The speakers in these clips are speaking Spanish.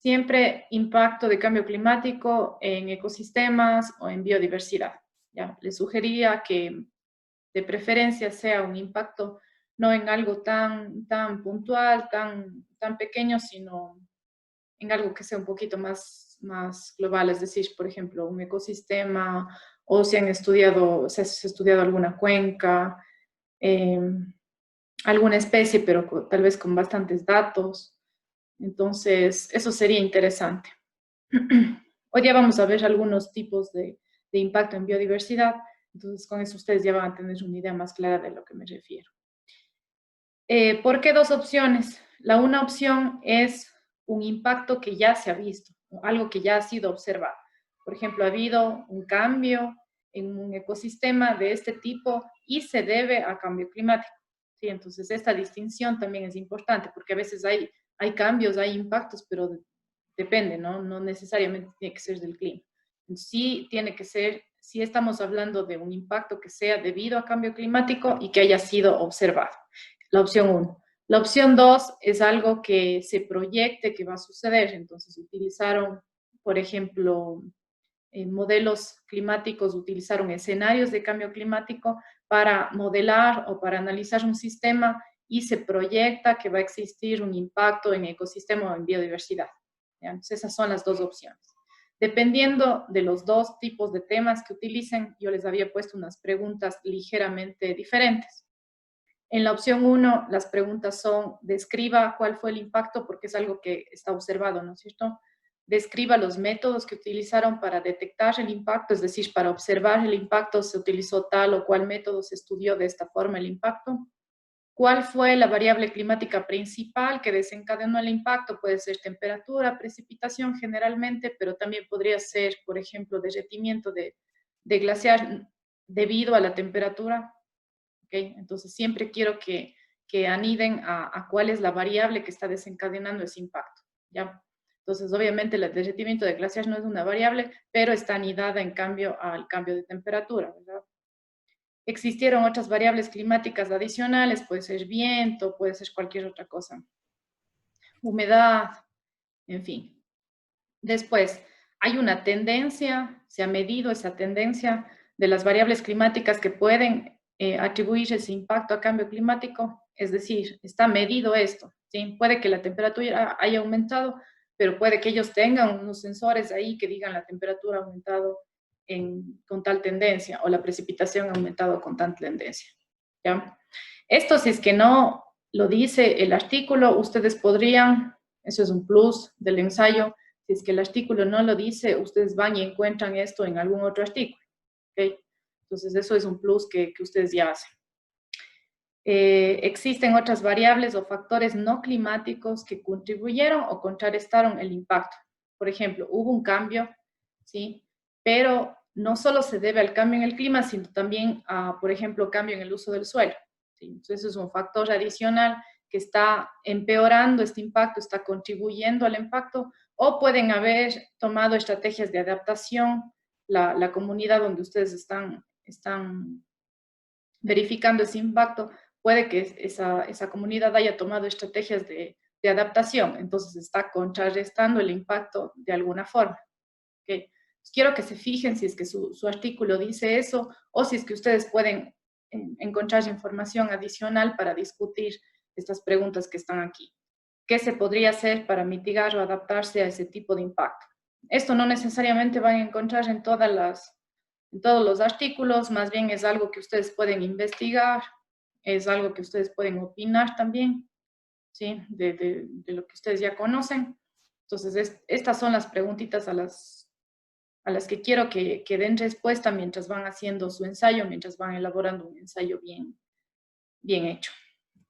siempre impacto de cambio climático en ecosistemas o en biodiversidad. ¿Ya? Les sugería que de preferencia sea un impacto no en algo tan puntual, tan pequeño, sino en algo que sea un poquito más global, es decir, por ejemplo, un ecosistema, o si han estudiado, se ha estudiado alguna cuenca, eh, alguna especie, pero tal vez con bastantes datos. Entonces, eso sería interesante. Hoy día vamos a ver algunos tipos de impacto en biodiversidad, entonces con eso ustedes ya van a tener una idea más clara de lo que me refiero. ¿Por qué dos opciones? La una opción es un impacto que ya se ha visto, algo que ya ha sido observado. Por ejemplo, ha habido un cambio en un ecosistema de este tipo y se debe a cambio climático. ¿Sí? Entonces, esta distinción también es importante porque a veces hay cambios, hay impactos, pero depende, ¿no? No necesariamente tiene que ser del clima. Sí tiene que ser, sí estamos hablando de un impacto que sea debido a cambio climático y que haya sido observado. La opción 1. La opción 2 es algo que se proyecte que va a suceder. Entonces utilizaron, por ejemplo, en modelos climáticos, utilizaron escenarios de cambio climático para modelar o para analizar un sistema y se proyecta que va a existir un impacto en ecosistema o en biodiversidad. ¿Ya? Entonces esas son las dos opciones. Dependiendo de los dos tipos de temas que utilicen, yo les había puesto unas preguntas ligeramente diferentes. En la opción 1, las preguntas son, describa cuál fue el impacto, porque es algo que está observado, ¿no es cierto? Describa los métodos que utilizaron para detectar el impacto, es decir, para observar el impacto, se utilizó tal o cual método, se estudió de esta forma el impacto. ¿Cuál fue la variable climática principal que desencadenó el impacto? Puede ser temperatura, precipitación generalmente, pero también podría ser, por ejemplo, derretimiento de glaciar debido a la temperatura. ¿Okay? Entonces, siempre quiero que aniden a cuál es la variable que está desencadenando ese impacto, ¿ya? Entonces, obviamente, el derretimiento de glaciares no es una variable, pero está anidada, en cambio, al cambio de temperatura, ¿verdad? Existieron otras variables climáticas adicionales, puede ser viento, puede ser cualquier otra cosa, humedad, en fin. Después, hay una tendencia, se ha medido esa tendencia de las variables climáticas que pueden atribuir ese impacto a cambio climático, es decir, está medido esto, ¿sí? Puede que la temperatura haya aumentado, pero puede que ellos tengan unos sensores ahí que digan la temperatura ha aumentado con tal tendencia o la precipitación ha aumentado con tal tendencia, ¿ya? Esto, si es que no lo dice el artículo, ustedes podrían, eso es un plus del ensayo, si es que el artículo no lo dice, ustedes van y encuentran esto en algún otro artículo, ¿ok? Entonces, eso es un plus que ustedes ya hacen. Existen otras variables o factores no climáticos que contribuyeron o contrarrestaron el impacto. Por ejemplo, hubo un cambio, ¿sí? Pero no solo se debe al cambio en el clima, sino también a, por ejemplo, cambio en el uso del suelo, ¿sí? Entonces, eso es un factor adicional que está empeorando este impacto, está contribuyendo al impacto, o pueden haber tomado estrategias de adaptación, la comunidad donde ustedes están verificando ese impacto, puede que esa comunidad haya tomado estrategias de adaptación, entonces está contrarrestando el impacto de alguna forma. ¿Okay? Quiero que se fijen si es que su artículo dice eso o si es que ustedes pueden encontrar información adicional para discutir estas preguntas que están aquí. ¿Qué se podría hacer para mitigar o adaptarse a ese tipo de impacto? Esto no necesariamente van a encontrar en todos los artículos, más bien es algo que ustedes pueden investigar, es algo que ustedes pueden opinar también, ¿sí? De lo que ustedes ya conocen. Entonces, estas son las preguntitas a las que quiero que den respuesta mientras van haciendo su ensayo, mientras van elaborando un ensayo bien hecho.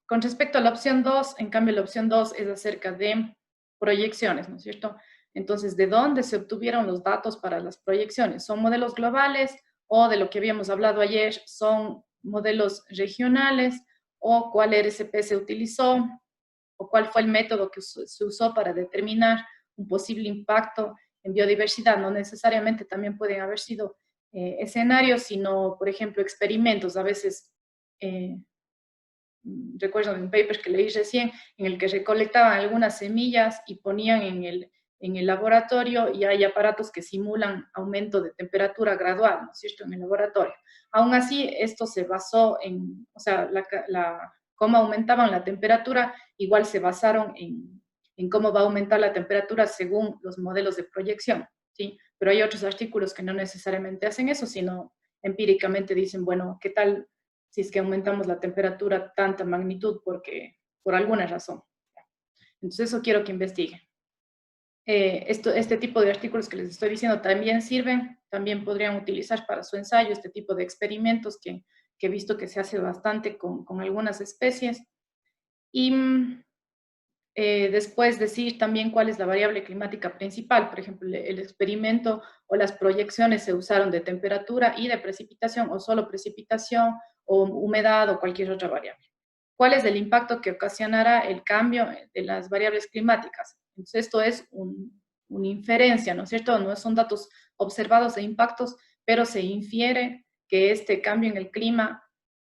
Con respecto a la opción 2, en cambio la opción 2 es acerca de proyecciones, ¿no es cierto? Entonces, ¿de dónde se obtuvieron los datos para las proyecciones? ¿Son modelos globales o de lo que habíamos hablado ayer, son modelos regionales o cuál RCP se utilizó o cuál fue el método que se usó para determinar un posible impacto en biodiversidad? No necesariamente también pueden haber sido escenarios, sino, por ejemplo, experimentos. A veces recuerdo de un paper que leí recién, en el que recolectaban algunas semillas y ponían en en el laboratorio y hay aparatos que simulan aumento de temperatura gradual, ¿no es cierto?, en el laboratorio. Aún así, esto se basó en, o sea, cómo aumentaban la temperatura, igual se basaron en cómo va a aumentar la temperatura según los modelos de proyección, ¿sí? Pero hay otros artículos que no necesariamente hacen eso, sino empíricamente dicen, bueno, ¿qué tal si es que aumentamos la temperatura tanta magnitud por alguna razón? Entonces eso quiero que investiguen. Este tipo de artículos que les estoy diciendo también sirven, también podrían utilizar para su ensayo este tipo de experimentos que he visto que se hace bastante con algunas especies. Y después decir también cuál es la variable climática principal. Por ejemplo, el experimento o las proyecciones se usaron de temperatura y de precipitación, o solo precipitación, o humedad, o cualquier otra variable. ¿Cuál es el impacto que ocasionará el cambio de las variables climáticas? Entonces, esto es una inferencia, ¿no es cierto? No son datos observados de impactos, pero se infiere que este cambio en el clima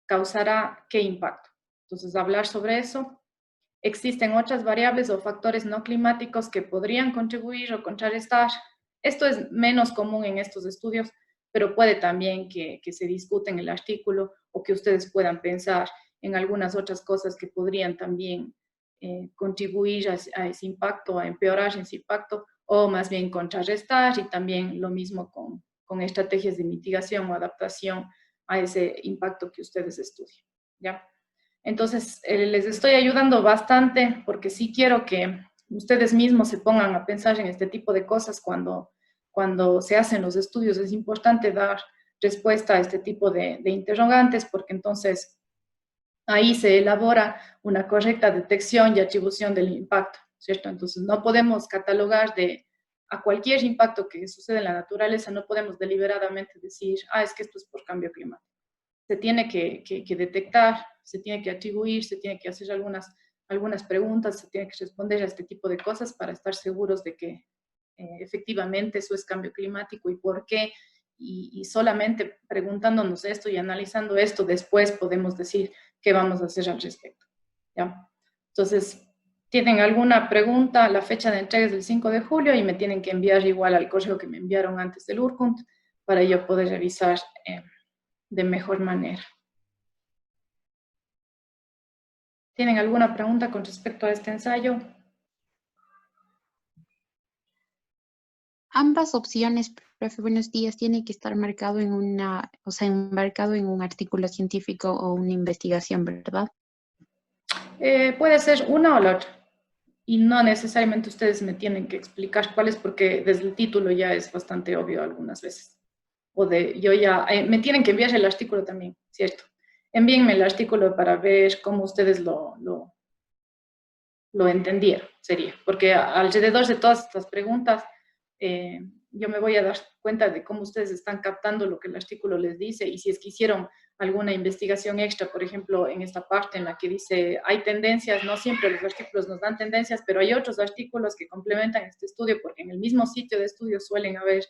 causará qué impacto. Entonces, hablar sobre eso. Existen otras variables o factores no climáticos que podrían contribuir o contrarrestar. Esto es menos común en estos estudios, pero puede también que se discute en el artículo o que ustedes puedan pensar en algunas otras cosas que podrían también contribuir a ese impacto, a empeorar ese impacto, o más bien contrarrestar, y también lo mismo con estrategias de mitigación o adaptación a ese impacto que ustedes estudien, ¿ya? Entonces, les estoy ayudando bastante porque sí quiero que ustedes mismos se pongan a pensar en este tipo de cosas cuando se hacen los estudios. Es importante dar respuesta a este tipo de interrogantes, porque entonces ahí se elabora una correcta detección y atribución del impacto, ¿cierto? Entonces, no podemos catalogar a cualquier impacto que sucede en la naturaleza, no podemos deliberadamente decir, es que esto es por cambio climático. Se tiene que detectar, se tiene que atribuir, se tiene que hacer algunas preguntas, se tiene que responder a este tipo de cosas para estar seguros de que efectivamente eso es cambio climático y por qué. Y solamente preguntándonos esto y analizando esto, después podemos decir qué vamos a hacer al respecto, ¿ya? Entonces, ¿tienen alguna pregunta? La fecha de entrega es el 5 de julio y me tienen que enviar igual al correo que me enviaron antes del Urkunt para yo poder revisar de mejor manera. ¿Tienen alguna pregunta con respecto a este ensayo? Ambas opciones, profe, buenos días, tiene que estar marcado en embarcado en un artículo científico o una investigación, ¿verdad? Puede ser una o la otra. Y no necesariamente ustedes me tienen que explicar cuál es, porque desde el título ya es bastante obvio algunas veces. Me tienen que enviar el artículo también, ¿cierto? Envíenme el artículo para ver cómo ustedes lo entendieron, sería. Porque alrededor de todas estas preguntas, yo me voy a dar cuenta de cómo ustedes están captando lo que el artículo les dice, y si es que hicieron alguna investigación extra, por ejemplo, en esta parte en la que dice, hay tendencias, no siempre los artículos nos dan tendencias, pero hay otros artículos que complementan este estudio, porque en el mismo sitio de estudio suelen haber,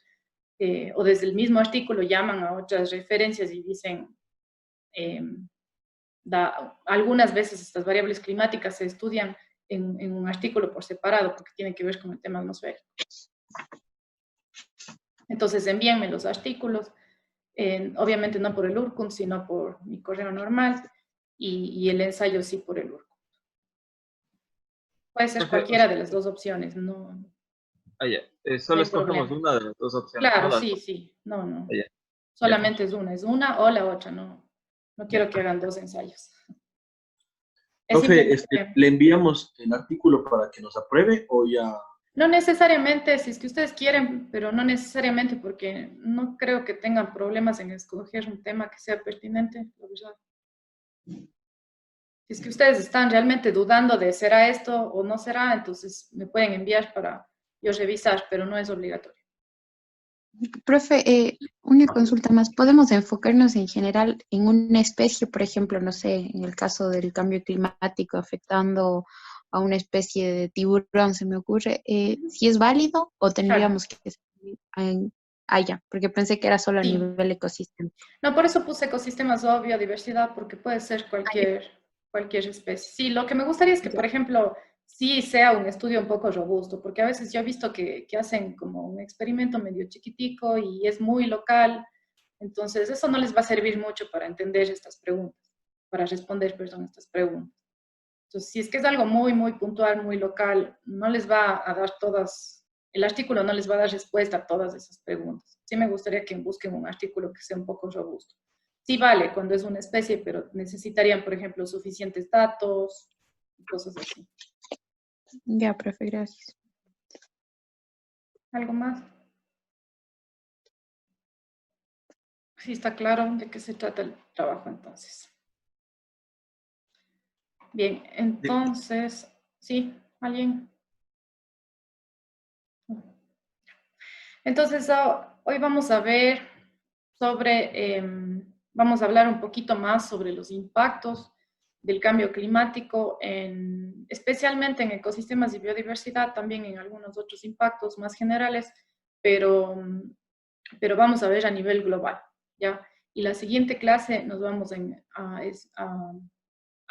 o desde el mismo artículo llaman a otras referencias y dicen, algunas veces estas variables climáticas se estudian en un artículo por separado, porque tienen que ver con el tema atmosférico. Entonces, envíenme los artículos, obviamente no por el Urkunt, sino por mi correo normal, y el ensayo sí por el Urkunt. Puede ser cualquiera de las dos opciones, no, Solo hay escogemos problema. una de las dos opciones. Claro, No las sí, dos. sí, no. Ya. Solamente es una o la otra, no quiero que hagan dos ensayos. Es Profe, simplemente, ¿le enviamos el artículo para que nos apruebe o ya? no necesariamente, si es que ustedes quieren, pero no necesariamente, porque no creo que tengan problemas en escoger un tema que sea pertinente, la verdad. Si es que ustedes están realmente dudando de será esto o no será, entonces me pueden enviar para yo revisar, pero no es obligatorio. Profe, una consulta más. ¿Podemos enfocarnos en general en una especie, por ejemplo, no sé, en el caso del cambio climático afectando a una especie de tiburón, se me ocurre, si es válido o tendríamos que ya, porque pensé que era solo a Sí. nivel ecosistémico? No, por eso puse ecosistemas o biodiversidad, porque puede ser cualquier especie. Sí, lo que me gustaría es que, por ejemplo, sí sea un estudio un poco robusto, porque a veces yo he visto que hacen como un experimento medio chiquitico y es muy local, entonces eso no les va a servir mucho para entender estas preguntas, para responder, perdón, estas preguntas. Entonces, si es que es algo muy, muy puntual, muy local, no les va a dar todas, el artículo no les va a dar respuesta a todas esas preguntas. Sí me gustaría que busquen un artículo que sea un poco robusto. Sí vale cuando es una especie, pero necesitarían, por ejemplo, suficientes datos y cosas así. Ya, profe, gracias. ¿Algo más? Sí, está claro de qué se trata el trabajo entonces. Bien, entonces, ¿sí? ¿Alguien? Entonces, hoy vamos a ver sobre, vamos a hablar un poquito más sobre los impactos del cambio climático, especialmente en ecosistemas y biodiversidad, también en algunos otros impactos más generales, pero vamos a ver a nivel global, ¿ya? Y la siguiente clase nos vamos a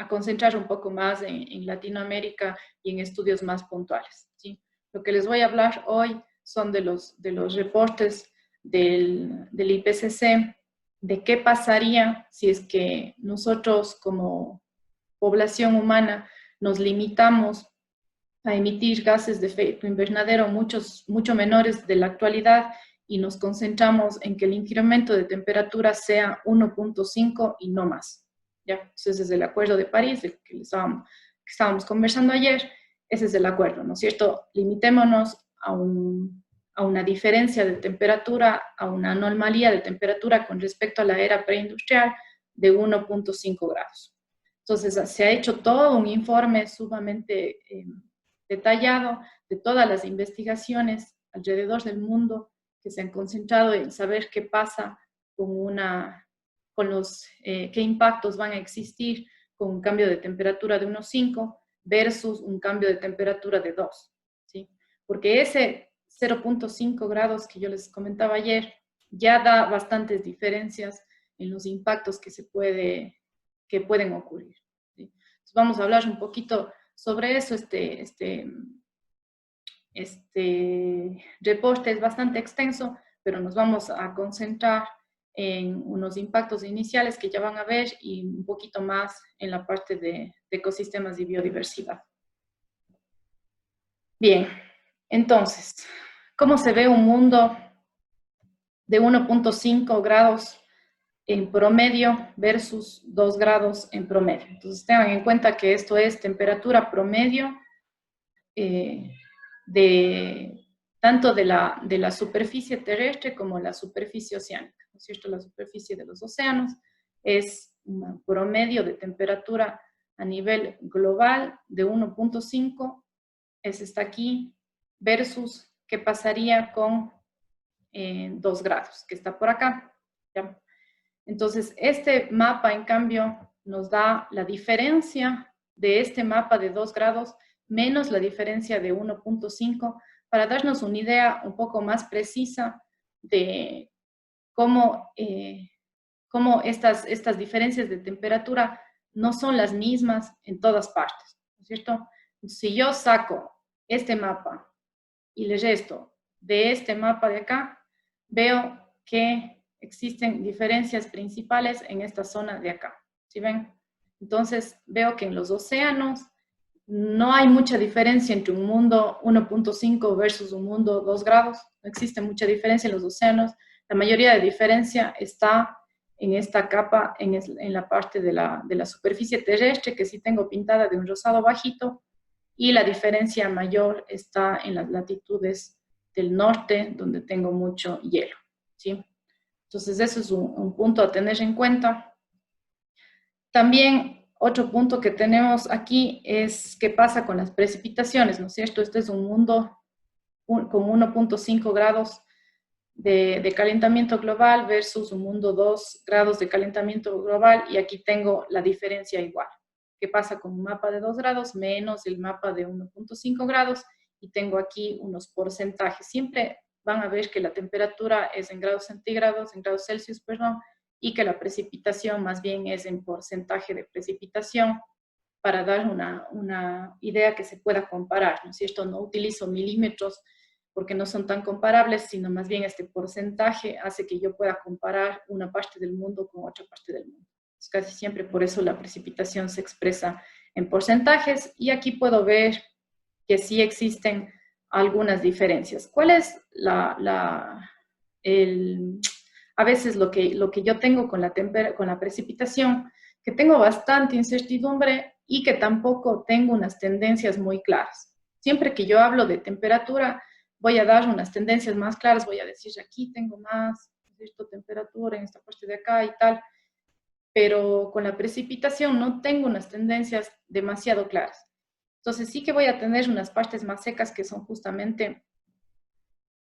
concentrar un poco más en Latinoamérica y en estudios más puntuales, ¿sí? Lo que les voy a hablar hoy son de los reportes del IPCC, de qué pasaría si es que nosotros como población humana nos limitamos a emitir gases de efecto invernadero mucho menores de la actualidad y nos concentramos en que el incremento de temperatura sea 1.5 y no más. ¿Ya? Entonces, es el Acuerdo de París, del que estábamos conversando ayer, ese es el acuerdo, ¿no es cierto? Limitémonos a una diferencia de temperatura, a una anomalía de temperatura con respecto a la era preindustrial de 1.5 grados. Entonces, se ha hecho todo un informe sumamente detallado de todas las investigaciones alrededor del mundo que se han concentrado en saber qué pasa qué impactos van a existir con un cambio de temperatura de 1.5 versus un cambio de temperatura de 2, ¿sí? Porque ese 0.5 grados que yo les comentaba ayer ya da bastantes diferencias en los impactos que pueden ocurrir, ¿sí? Entonces vamos a hablar un poquito sobre eso. Este reporte es bastante extenso, pero nos vamos a concentrar en unos impactos iniciales que ya van a ver y un poquito más en la parte de ecosistemas y biodiversidad. Bien, entonces, ¿cómo se ve un mundo de 1.5 grados en promedio versus 2 grados en promedio? Entonces, tengan en cuenta que esto es temperatura promedio tanto de la superficie terrestre como la superficie oceánica, ¿no es cierto? La superficie de los océanos es un promedio de temperatura a nivel global de 1.5, ese está aquí, versus qué pasaría con 2 grados, que está por acá, ¿ya? Entonces, este mapa, en cambio, nos da la diferencia de este mapa de 2 grados menos la diferencia de 1.5 para darnos una idea un poco más precisa de cómo estas diferencias de temperatura no son las mismas en todas partes, ¿no es cierto? Si yo saco este mapa y le resto de este mapa de acá, veo que existen diferencias principales en esta zona de acá, ¿sí ven? Entonces veo que en los océanos no hay mucha diferencia entre un mundo 1.5 versus un mundo 2 grados, no existe mucha diferencia en los océanos, la mayoría de diferencia está en esta capa, en la parte de la superficie terrestre, que sí tengo pintada de un rosado bajito, y la diferencia mayor está en las latitudes del norte, donde tengo mucho hielo, ¿sí? Entonces, eso es un punto a tener en cuenta. También, otro punto que tenemos aquí es qué pasa con las precipitaciones, ¿no es cierto? Este es un mundo con 1.5 grados de calentamiento global versus un mundo 2 grados de calentamiento global, y aquí tengo la diferencia igual. ¿Qué pasa con un mapa de 2 grados menos el mapa de 1.5 grados? Y tengo aquí unos porcentajes. Siempre van a ver que la temperatura es en grados centígrados, en grados Celsius, perdón, y que la precipitación más bien es en porcentaje de precipitación para dar una idea que se pueda comparar, ¿no es cierto? No utilizo milímetros porque no son tan comparables, sino más bien este porcentaje hace que yo pueda comparar una parte del mundo con otra parte del mundo. Entonces, casi siempre por eso la precipitación se expresa en porcentajes, y aquí puedo ver que sí existen algunas diferencias. ¿Cuál es a veces lo que yo tengo con la precipitación? Que tengo bastante incertidumbre y que tampoco tengo unas tendencias muy claras. Siempre que yo hablo de temperatura, voy a dar unas tendencias más claras, voy a decir aquí tengo más temperatura en esta parte de acá y tal, pero con la precipitación no tengo unas tendencias demasiado claras. Entonces sí que voy a tener unas partes más secas que son justamente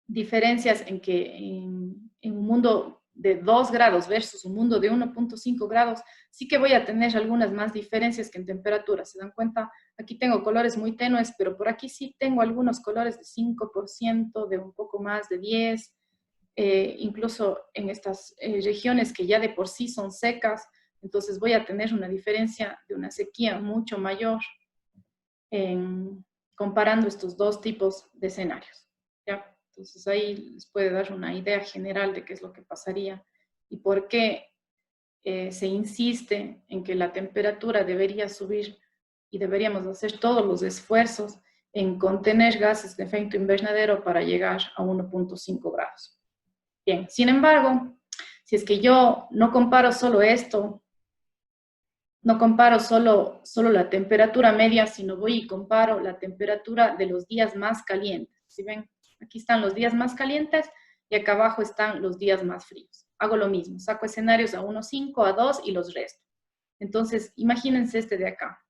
diferencias en que en un mundo de 2 grados versus un mundo de 1.5 grados, sí que voy a tener algunas más diferencias que en temperatura. ¿Se dan cuenta? Aquí tengo colores muy tenues, pero por aquí sí tengo algunos colores de 5%, de un poco más de 10%, incluso en estas regiones que ya de por sí son secas, entonces voy a tener una diferencia de una sequía mucho mayor comparando estos dos tipos de escenarios, ¿ya? Entonces ahí les puede dar una idea general de qué es lo que pasaría y por qué se insiste en que la temperatura debería subir y deberíamos hacer todos los esfuerzos en contener gases de efecto invernadero para llegar a 1.5 grados. Bien, sin embargo, si es que yo no comparo solo esto, no comparo solo la temperatura media, sino voy y comparo la temperatura de los días más calientes. ¿Sí ven? Aquí están los días más calientes y acá abajo están los días más fríos. Hago lo mismo, saco escenarios a 1.5, a 2 y los resto. Entonces, imagínense este de acá.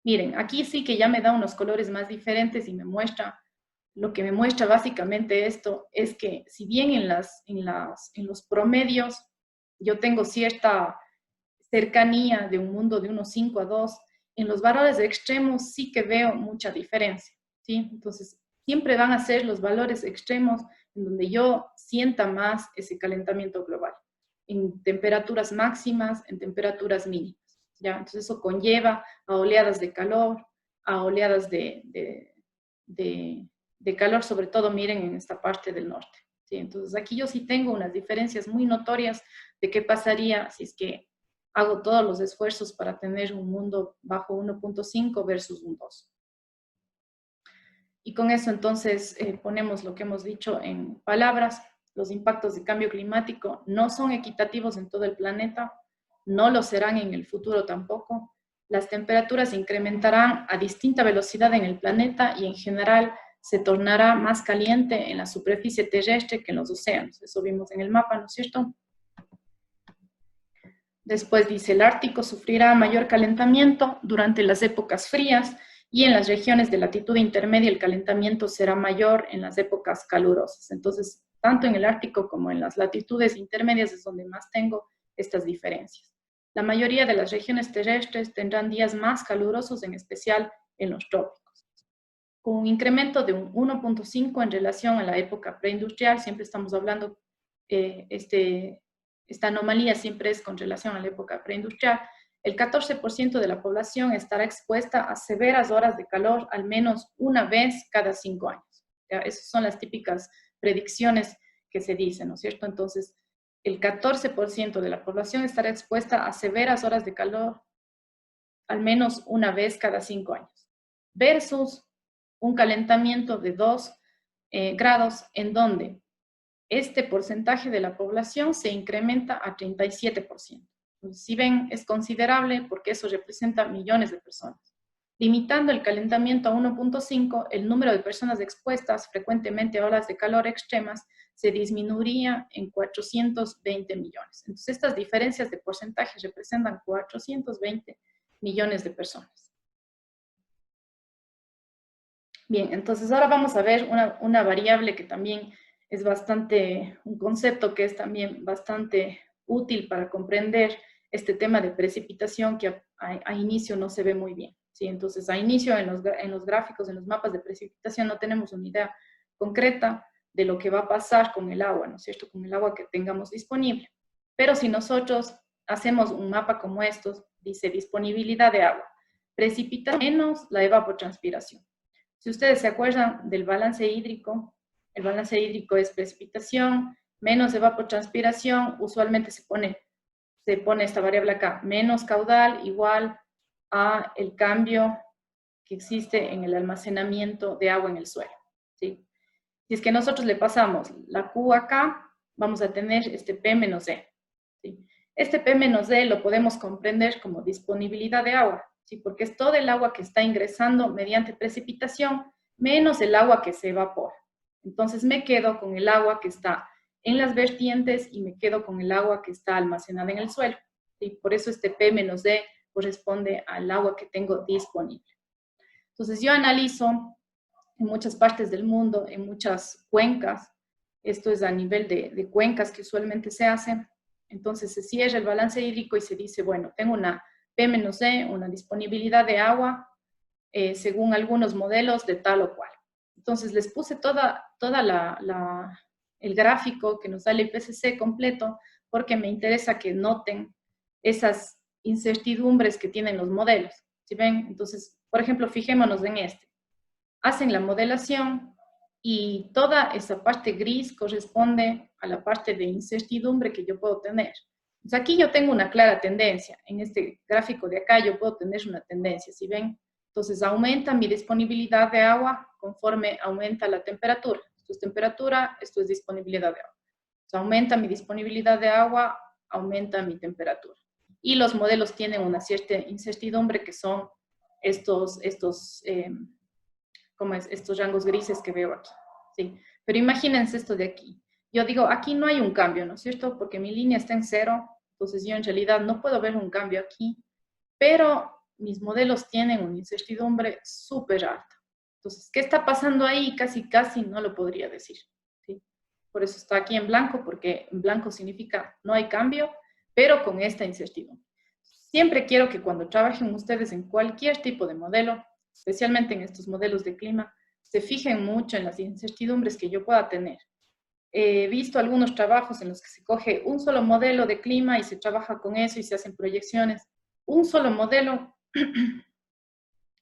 Miren, aquí sí que ya me da unos colores más diferentes y me muestra, lo que me muestra básicamente esto es que si bien en los promedios yo tengo cierta cercanía de un mundo de 1.5 a 2, en los valores extremos sí que veo mucha diferencia, ¿sí? Entonces, siempre van a ser los valores extremos en donde yo sienta más ese calentamiento global, en temperaturas máximas, en temperaturas mínimas, ¿ya? Entonces, eso conlleva a oleadas de calor, a oleadas de calor, sobre todo, miren, en esta parte del norte, ¿sí? Entonces, aquí yo sí tengo unas diferencias muy notorias de qué pasaría si es que hago todos los esfuerzos para tener un mundo bajo 1.5 versus un 2. Y con eso entonces ponemos lo que hemos dicho en palabras. Los impactos de cambio climático no son equitativos en todo el planeta, no lo serán en el futuro tampoco. Las temperaturas se incrementarán a distinta velocidad en el planeta y en general se tornará más caliente en la superficie terrestre que en los océanos. Eso vimos en el mapa, ¿no es cierto? Después dice, el Ártico sufrirá mayor calentamiento durante las épocas frías y en las regiones de latitud intermedia el calentamiento será mayor en las épocas calurosas. Entonces, tanto en el Ártico como en las latitudes intermedias es donde más tengo estas diferencias. La mayoría de las regiones terrestres tendrán días más calurosos, en especial en los trópicos. Con un incremento de un 1.5 en relación a la época preindustrial, siempre estamos hablando esta anomalía siempre es con relación a la época preindustrial, el 14% de la población estará expuesta a severas horas de calor al menos una vez cada 5 años. ¿Ya? Esas son las típicas predicciones que se dicen, ¿no es cierto? Entonces, el 14% de la población estará expuesta a severas horas de calor al menos una vez cada 5 años, versus un calentamiento de 2 grados en donde este porcentaje de la población se incrementa a 37%. Entonces, si ven, es considerable porque eso representa millones de personas. Limitando el calentamiento a 1.5, el número de personas expuestas frecuentemente a olas de calor extremas se disminuiría en 420 millones. Entonces, estas diferencias de porcentaje representan 420 millones de personas. Bien, entonces ahora vamos a ver una variable que también es un concepto que es también bastante útil para comprender este tema de precipitación que a inicio no se ve muy bien, ¿sí? Entonces, a inicio en los gráficos, en los mapas de precipitación no tenemos una idea concreta de lo que va a pasar con el agua, ¿no es cierto? Con el agua que tengamos disponible. Pero si nosotros hacemos un mapa como estos, dice disponibilidad de agua. precipitación menos la evapotranspiración. Si ustedes se acuerdan del balance hídrico, el balance hídrico es precipitación menos evapotranspiración, usualmente se pone esta variable acá, menos caudal igual a el cambio que existe en el almacenamiento de agua en el suelo, ¿sí? Si es que nosotros le pasamos la Q acá, vamos a tener este P menos E, ¿sí? Este P menos E lo podemos comprender como disponibilidad de agua, ¿sí? Porque es todo el agua que está ingresando mediante precipitación menos el agua que se evapora. Entonces me quedo con el agua que está en las vertientes y me quedo con el agua que está almacenada en el suelo, ¿sí? Por eso este P menos D corresponde al agua que tengo disponible. Entonces yo analizo en muchas partes del mundo, en muchas cuencas, esto es a nivel de cuencas que usualmente se hace, entonces se cierra el balance hídrico y se dice, bueno, tengo una P menos E, una disponibilidad de agua, según algunos modelos de tal o cual. Entonces les puse el gráfico que nos da el IPCC completo, porque me interesa que noten esas incertidumbres que tienen los modelos. ¿Sí ven? Entonces, por ejemplo, fijémonos en este. Hacen la modelación y toda esa parte gris corresponde a la parte de incertidumbre que yo puedo tener. Entonces, aquí yo tengo una clara tendencia. En este gráfico de acá yo puedo tener una tendencia, ¿sí ven? Entonces, aumenta mi disponibilidad de agua conforme aumenta la temperatura. Esto es temperatura, esto es disponibilidad de agua. Entonces, aumenta mi disponibilidad de agua, aumenta mi temperatura. Y los modelos tienen una cierta incertidumbre que son estos rangos grises que veo aquí, ¿sí? Pero imagínense esto de aquí. Yo digo, aquí no hay un cambio, ¿no es cierto? Porque mi línea está en 0, entonces yo en realidad no puedo ver un cambio aquí, pero mis modelos tienen una incertidumbre súper alta. Entonces, ¿qué está pasando ahí? Casi no lo podría decir, ¿sí? Por eso está aquí en blanco, porque en blanco significa no hay cambio, pero con esta incertidumbre. Siempre quiero que cuando trabajen ustedes en cualquier tipo de modelo, especialmente en estos modelos de clima, se fijen mucho en las incertidumbres que yo pueda tener. He visto algunos trabajos en los que se coge un solo modelo de clima y se trabaja con eso y se hacen proyecciones. Un solo modelo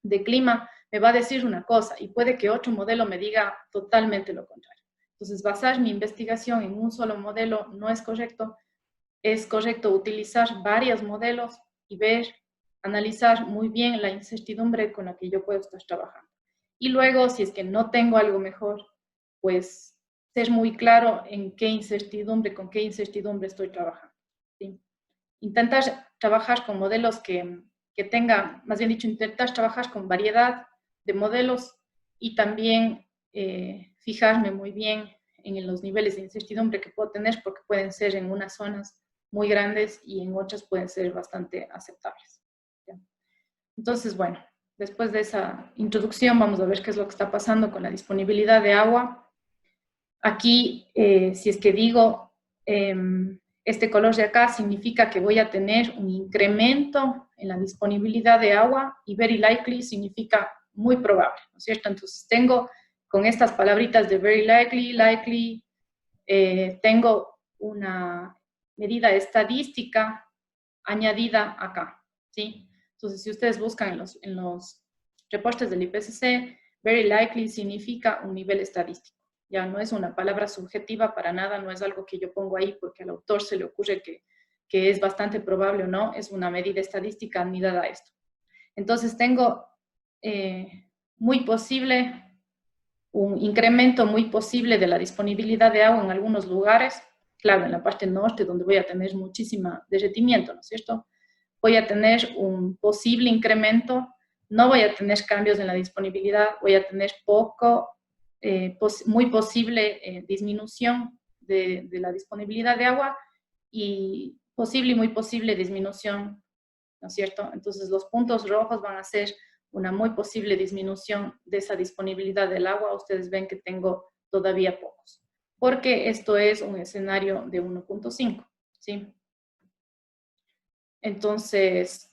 de clima me va a decir una cosa y puede que otro modelo me diga totalmente lo contrario. Entonces, basar mi investigación en un solo modelo no es correcto. Es correcto utilizar varios modelos y analizar muy bien la incertidumbre con la que yo puedo estar trabajando. Y luego, si es que no tengo algo mejor, pues ser muy claro con qué incertidumbre estoy trabajando, ¿sí? Intentar trabajar con modelos que tengan, más bien dicho, intentar trabajar con variedad de modelos y también fijarme muy bien en los niveles de incertidumbre que puedo tener, porque pueden ser en unas zonas muy grandes y en otras pueden ser bastante aceptables. ¿Ya? Entonces, bueno, después de esa introducción vamos a ver qué es lo que está pasando con la disponibilidad de agua. Aquí, si es que digo, este color de acá significa que voy a tener un incremento en la disponibilidad de agua y very likely significa muy probable, ¿no es cierto? Entonces tengo con estas palabritas de very likely, tengo una medida estadística añadida acá, ¿sí? Entonces, si ustedes buscan en los reportes del IPCC, very likely significa un nivel estadístico. Ya no es una palabra subjetiva para nada, no es algo que yo pongo ahí porque al autor se le ocurre que es bastante probable o no, es una medida estadística anidada a esto. Entonces, tengo muy posible un incremento muy posible de la disponibilidad de agua en algunos lugares, claro, en la parte norte, donde voy a tener muchísimo derretimiento, ¿no es cierto? Voy a tener un posible incremento, no voy a tener cambios en la disponibilidad, voy a tener muy posible disminución de la disponibilidad de agua y posible y muy posible disminución, ¿no es cierto? Entonces los puntos rojos van a ser una muy posible disminución de esa disponibilidad del agua. Ustedes ven que tengo todavía pocos, porque esto es un escenario de 1.5, ¿sí? Entonces,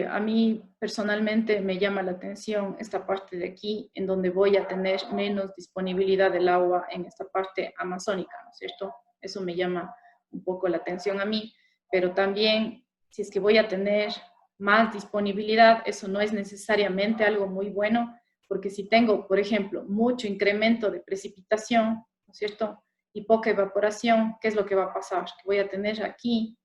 a mí personalmente me llama la atención esta parte de aquí, en donde voy a tener menos disponibilidad del agua en esta parte amazónica, ¿no es cierto? Eso me llama un poco la atención a mí, pero también, si es que voy a tener más disponibilidad, eso no es necesariamente algo muy bueno, porque si tengo, por ejemplo, mucho incremento de precipitación, ¿no es cierto?, y poca evaporación, ¿qué es lo que va a pasar? Que voy a tener aquí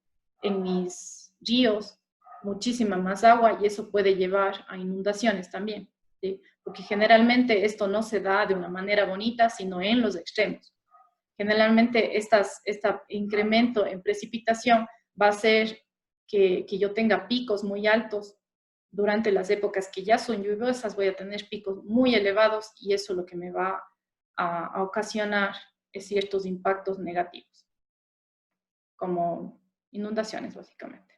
en mis ríos muchísima más agua y eso puede llevar a inundaciones también, ¿sí? Porque generalmente esto no se da de una manera bonita, sino en los extremos. Generalmente este incremento en precipitación va a hacer que yo tenga picos muy altos durante las épocas que ya son lluviosas, voy a tener picos muy elevados y eso lo que me va a ocasionar es ciertos impactos negativos, como inundaciones básicamente.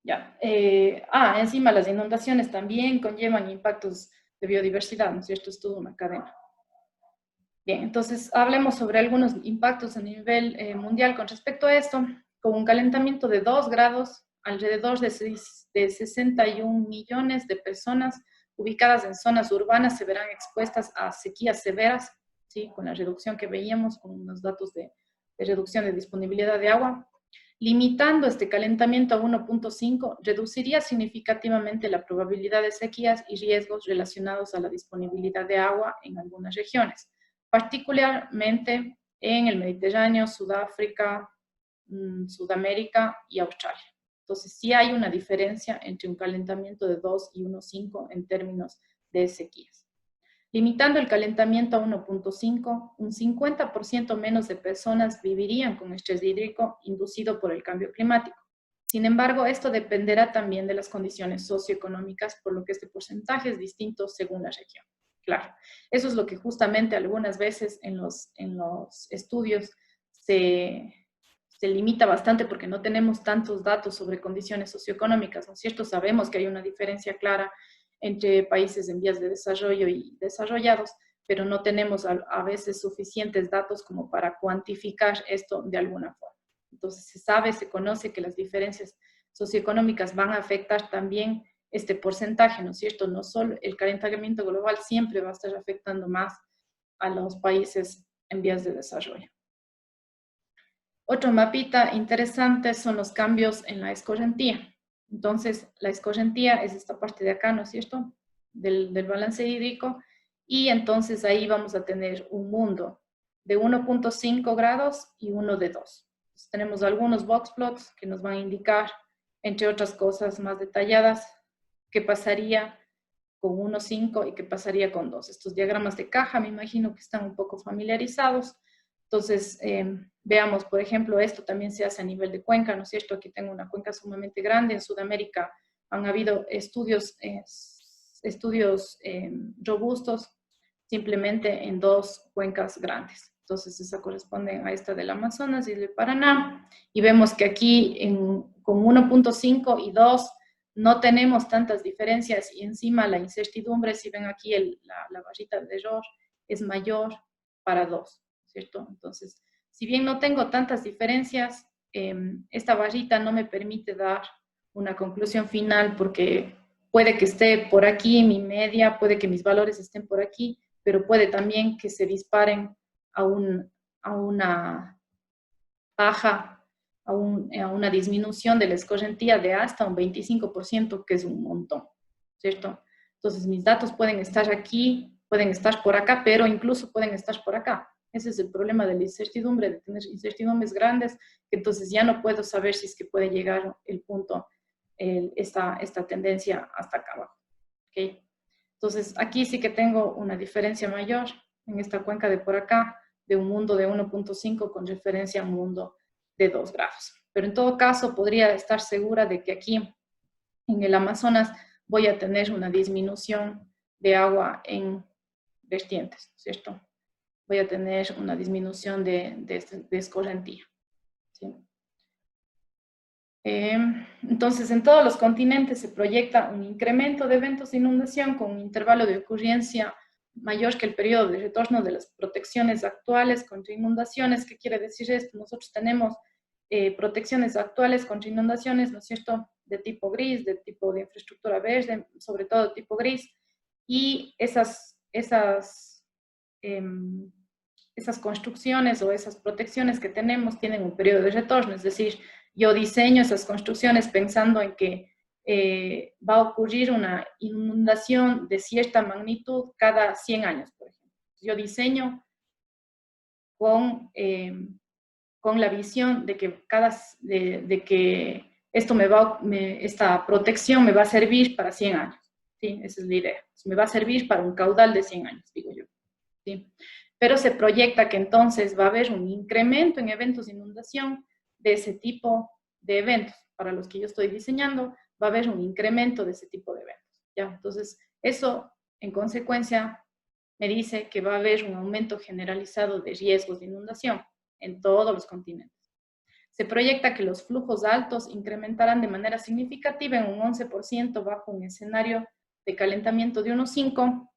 Ya. Encima las inundaciones también conllevan impactos de biodiversidad, ¿no es cierto? Es toda una cadena. Bien, entonces hablemos sobre algunos impactos a nivel mundial con respecto a esto. Con un calentamiento de 2 grados, alrededor de 61 millones de personas ubicadas en zonas urbanas se verán expuestas a sequías severas, ¿sí? Con la reducción que veíamos, con unos datos de reducción de disponibilidad de agua. Limitando este calentamiento a 1.5, reduciría significativamente la probabilidad de sequías y riesgos relacionados a la disponibilidad de agua en algunas regiones, particularmente en el Mediterráneo, Sudáfrica, Sudamérica y Australia. Entonces, sí hay una diferencia entre un calentamiento de 2 y 1.5 en términos de sequías. Limitando el calentamiento a 1.5, un 50% menos de personas vivirían con estrés hídrico inducido por el cambio climático. Sin embargo, esto dependerá también de las condiciones socioeconómicas, por lo que este porcentaje es distinto según la región. Claro, eso es lo que justamente algunas veces en los estudios se limita bastante porque no tenemos tantos datos sobre condiciones socioeconómicas, ¿no es cierto? Sabemos que hay una diferencia clara entre países en vías de desarrollo y desarrollados, pero no tenemos a veces suficientes datos como para cuantificar esto de alguna forma. Entonces se sabe, se conoce que las diferencias socioeconómicas van a afectar también este porcentaje, ¿no es cierto? No solo el calentamiento global siempre va a estar afectando más a los países en vías de desarrollo. Otro mapita interesante son los cambios en la escorrentía. Entonces, la escorrentía es esta parte de acá, ¿no es cierto?, del balance hídrico, y entonces ahí vamos a tener un mundo de 1.5 grados y uno de 2. Entonces, tenemos algunos box plots que nos van a indicar, entre otras cosas más detalladas, qué pasaría con 1.5 y qué pasaría con 2. Estos diagramas de caja me imagino que están un poco familiarizados. Entonces, veamos, por ejemplo, esto también se hace a nivel de cuenca, ¿no es cierto? Aquí tengo una cuenca sumamente grande. En Sudamérica han habido estudios robustos simplemente en 2 cuencas grandes. Entonces, esa corresponde a esta del Amazonas y del Paraná. Y vemos que aquí con 1.5 y 2 no tenemos tantas diferencias y encima la incertidumbre, si ven aquí la barrita de error, es mayor para 2. ¿Cierto? Entonces, si bien no tengo tantas diferencias, esta barrita no me permite dar una conclusión final porque puede que esté por aquí mi media, puede que mis valores estén por aquí, pero puede también que se disparen a una baja, a una disminución de la escorrentía de hasta un 25%, que es un montón, ¿cierto? Entonces, mis datos pueden estar aquí, pueden estar por acá, pero incluso pueden estar por acá. Ese es el problema de la incertidumbre, de tener incertidumbres grandes, que entonces ya no puedo saber si es que puede llegar el punto, esta tendencia hasta acá abajo. ¿Okay? Entonces, aquí sí que tengo una diferencia mayor en esta cuenca de por acá, de un mundo de 1.5 con referencia a un mundo de 2 grados. Pero en todo caso, podría estar segura de que aquí en el Amazonas voy a tener una disminución de agua en vertientes, ¿cierto? Voy a tener una disminución de escorrentía. ¿Sí? Entonces, en todos los continentes se proyecta un incremento de eventos de inundación con un intervalo de ocurrencia mayor que el periodo de retorno de las protecciones actuales contra inundaciones. ¿Qué quiere decir esto? Nosotros tenemos protecciones actuales contra inundaciones, ¿no es cierto?, de tipo gris, de tipo de infraestructura verde, sobre todo de tipo gris, y esas esas construcciones o esas protecciones que tenemos tienen un periodo de retorno, es decir, yo diseño esas construcciones pensando en que va a ocurrir una inundación de cierta magnitud cada 100 años, por ejemplo. Yo diseño con la visión de que, esta protección me va a servir para 100 años. ¿Sí? Esa es la idea. Me va a servir para un caudal de 100 años, digo yo. ¿Sí? Pero se proyecta que entonces va a haber un incremento en eventos de inundación de ese tipo de eventos. Para los que yo estoy diseñando, va a haber un incremento de ese tipo de eventos. ¿Ya? Entonces, eso, en consecuencia, me dice que va a haber un aumento generalizado de riesgos de inundación en todos los continentes. Se proyecta que los flujos altos incrementarán de manera significativa en un 11% bajo un escenario de calentamiento de 1,5,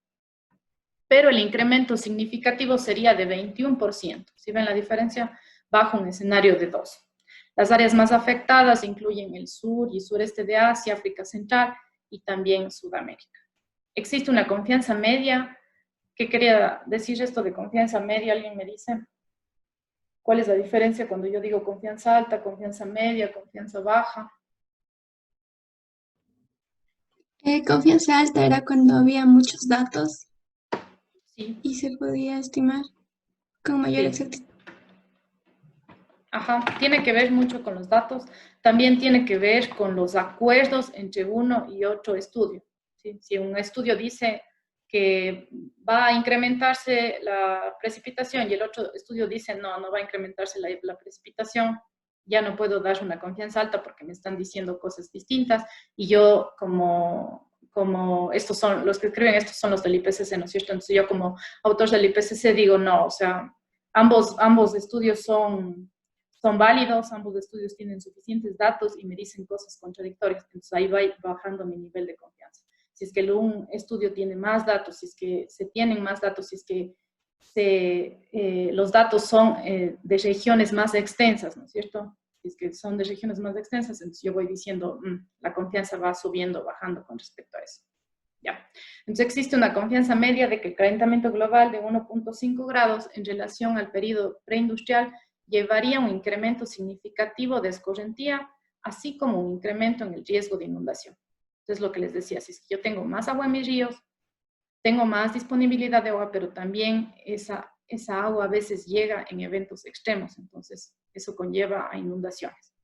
pero el incremento significativo sería de 21%. ¿Sí ven la diferencia? Bajo un escenario de 2. Las áreas más afectadas incluyen el sur y sureste de Asia, África Central y también Sudamérica. Existe una confianza media. ¿Qué quería decir esto de confianza media? ¿Alguien me dice? ¿Cuál es la diferencia cuando yo digo confianza alta, confianza media, confianza baja? Confianza alta era cuando había muchos datos Sí. y se podía estimar con mayor exactitud. Ajá, tiene que ver mucho con los datos, también tiene que ver con los acuerdos entre uno y otro estudio. ¿Sí? Si un estudio dice que va a incrementarse la precipitación y el otro estudio dice no va a incrementarse la precipitación, ya no puedo dar una confianza alta porque me están diciendo cosas distintas y yo como estos son, los que escriben estos son los del IPCC, ¿no es cierto? Entonces yo como autor del IPCC digo no, o sea, ambos estudios son válidos, ambos estudios tienen suficientes datos y me dicen cosas contradictorias, entonces ahí va bajando mi nivel de confianza. Si es que un estudio tiene más datos, si es que se tienen más datos, si es que los datos son de regiones más extensas, ¿no es cierto? Si es que son de regiones más extensas, entonces yo voy diciendo, la confianza va subiendo, bajando con respecto a eso. Ya. Entonces existe una confianza media de que el calentamiento global de 1,5 grados en relación al periodo preindustrial llevaría un incremento significativo de escorrentía, así como un incremento en el riesgo de inundación. Entonces, lo que les decía, si es que yo tengo más agua en mis ríos, tengo más disponibilidad de agua, pero también esa agua a veces llega en eventos extremos, entonces eso conlleva a inundaciones.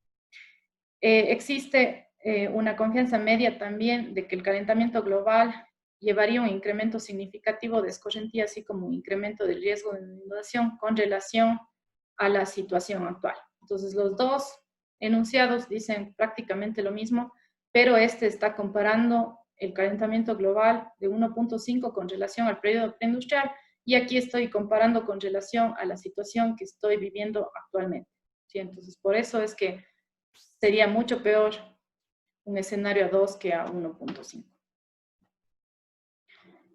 Existe una confianza media también de que el calentamiento global llevaría un incremento significativo de escorrentía, así como un incremento del riesgo de inundación con relación a la situación actual. Entonces, los dos enunciados dicen prácticamente lo mismo, pero este está comparando el calentamiento global de 1,5 con relación al periodo preindustrial, y aquí estoy comparando con relación a la situación que estoy viviendo actualmente. ¿Sí? Entonces, por eso es que sería mucho peor un escenario a 2 que a 1,5.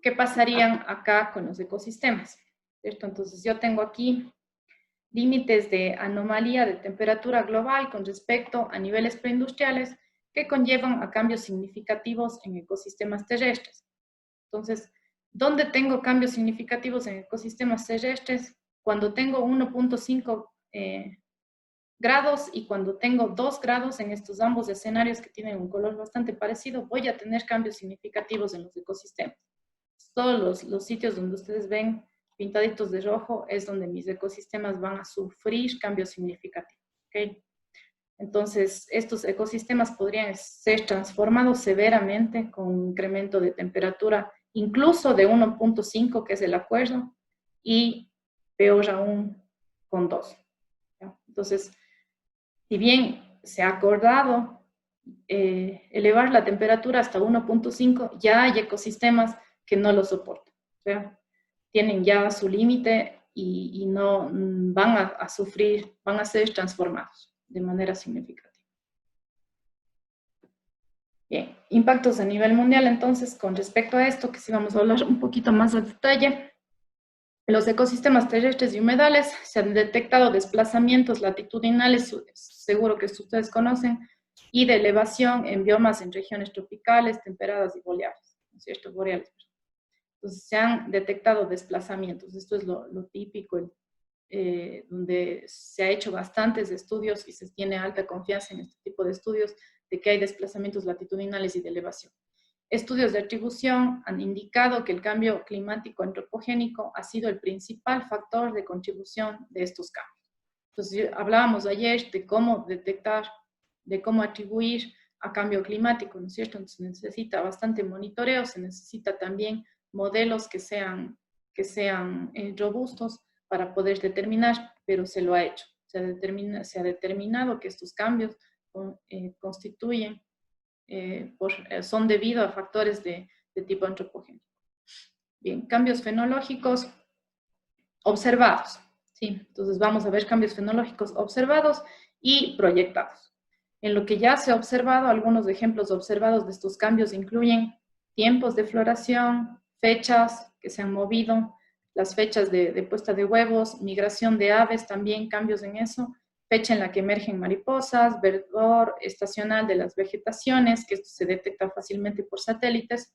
¿Qué pasarían acá con los ecosistemas? ¿Cierto? Entonces, yo tengo aquí límites de anomalía de temperatura global con respecto a niveles preindustriales que conllevan a cambios significativos en ecosistemas terrestres. Entonces, ¿dónde tengo cambios significativos en ecosistemas terrestres? Cuando tengo 1,5 grados y cuando tengo 2 grados en estos ambos escenarios que tienen un color bastante parecido, voy a tener cambios significativos en los ecosistemas. Todos los sitios donde ustedes ven pintaditos de rojo es donde mis ecosistemas van a sufrir cambios significativos. ¿Okay? Entonces, estos ecosistemas podrían ser transformados severamente con un incremento de temperatura, incluso de 1,5, que es el acuerdo, y peor aún con 2. ¿Ya? Entonces, si bien se ha acordado elevar la temperatura hasta 1,5, ya hay ecosistemas que no lo soportan. O sea, tienen ya su límite y no van a sufrir, van a ser transformados de manera significativa. Bien, impactos a nivel mundial, entonces, con respecto a esto, que sí vamos a hablar un poquito más al detalle. En los ecosistemas terrestres y humedales se han detectado desplazamientos latitudinales, seguro que ustedes conocen, y de elevación en biomas en regiones tropicales, temperadas y boreales, ¿no es cierto? Boreales. Entonces se han detectado desplazamientos, esto es lo típico, donde se ha hecho bastantes estudios y se tiene alta confianza en este tipo de estudios, de que hay desplazamientos latitudinales y de elevación. Estudios de atribución han indicado que el cambio climático antropogénico ha sido el principal factor de contribución de estos cambios. Entonces, hablábamos ayer de cómo detectar, de cómo atribuir a cambio climático, ¿no es cierto? Entonces, se necesita bastante monitoreo, se necesita también modelos que sean robustos para poder determinar, pero se lo ha hecho. Se ha determinado que estos cambios constituyen, son debido a factores de tipo antropogénico. Bien, cambios fenológicos observados. ¿Sí? Entonces vamos a ver cambios fenológicos observados y proyectados. En lo que ya se ha observado, algunos ejemplos observados de estos cambios incluyen tiempos de floración, fechas que se han movido, las fechas de puesta de huevos, migración de aves, también cambios en eso, fecha en la que emergen mariposas, verdor estacional de las vegetaciones, que esto se detecta fácilmente por satélites.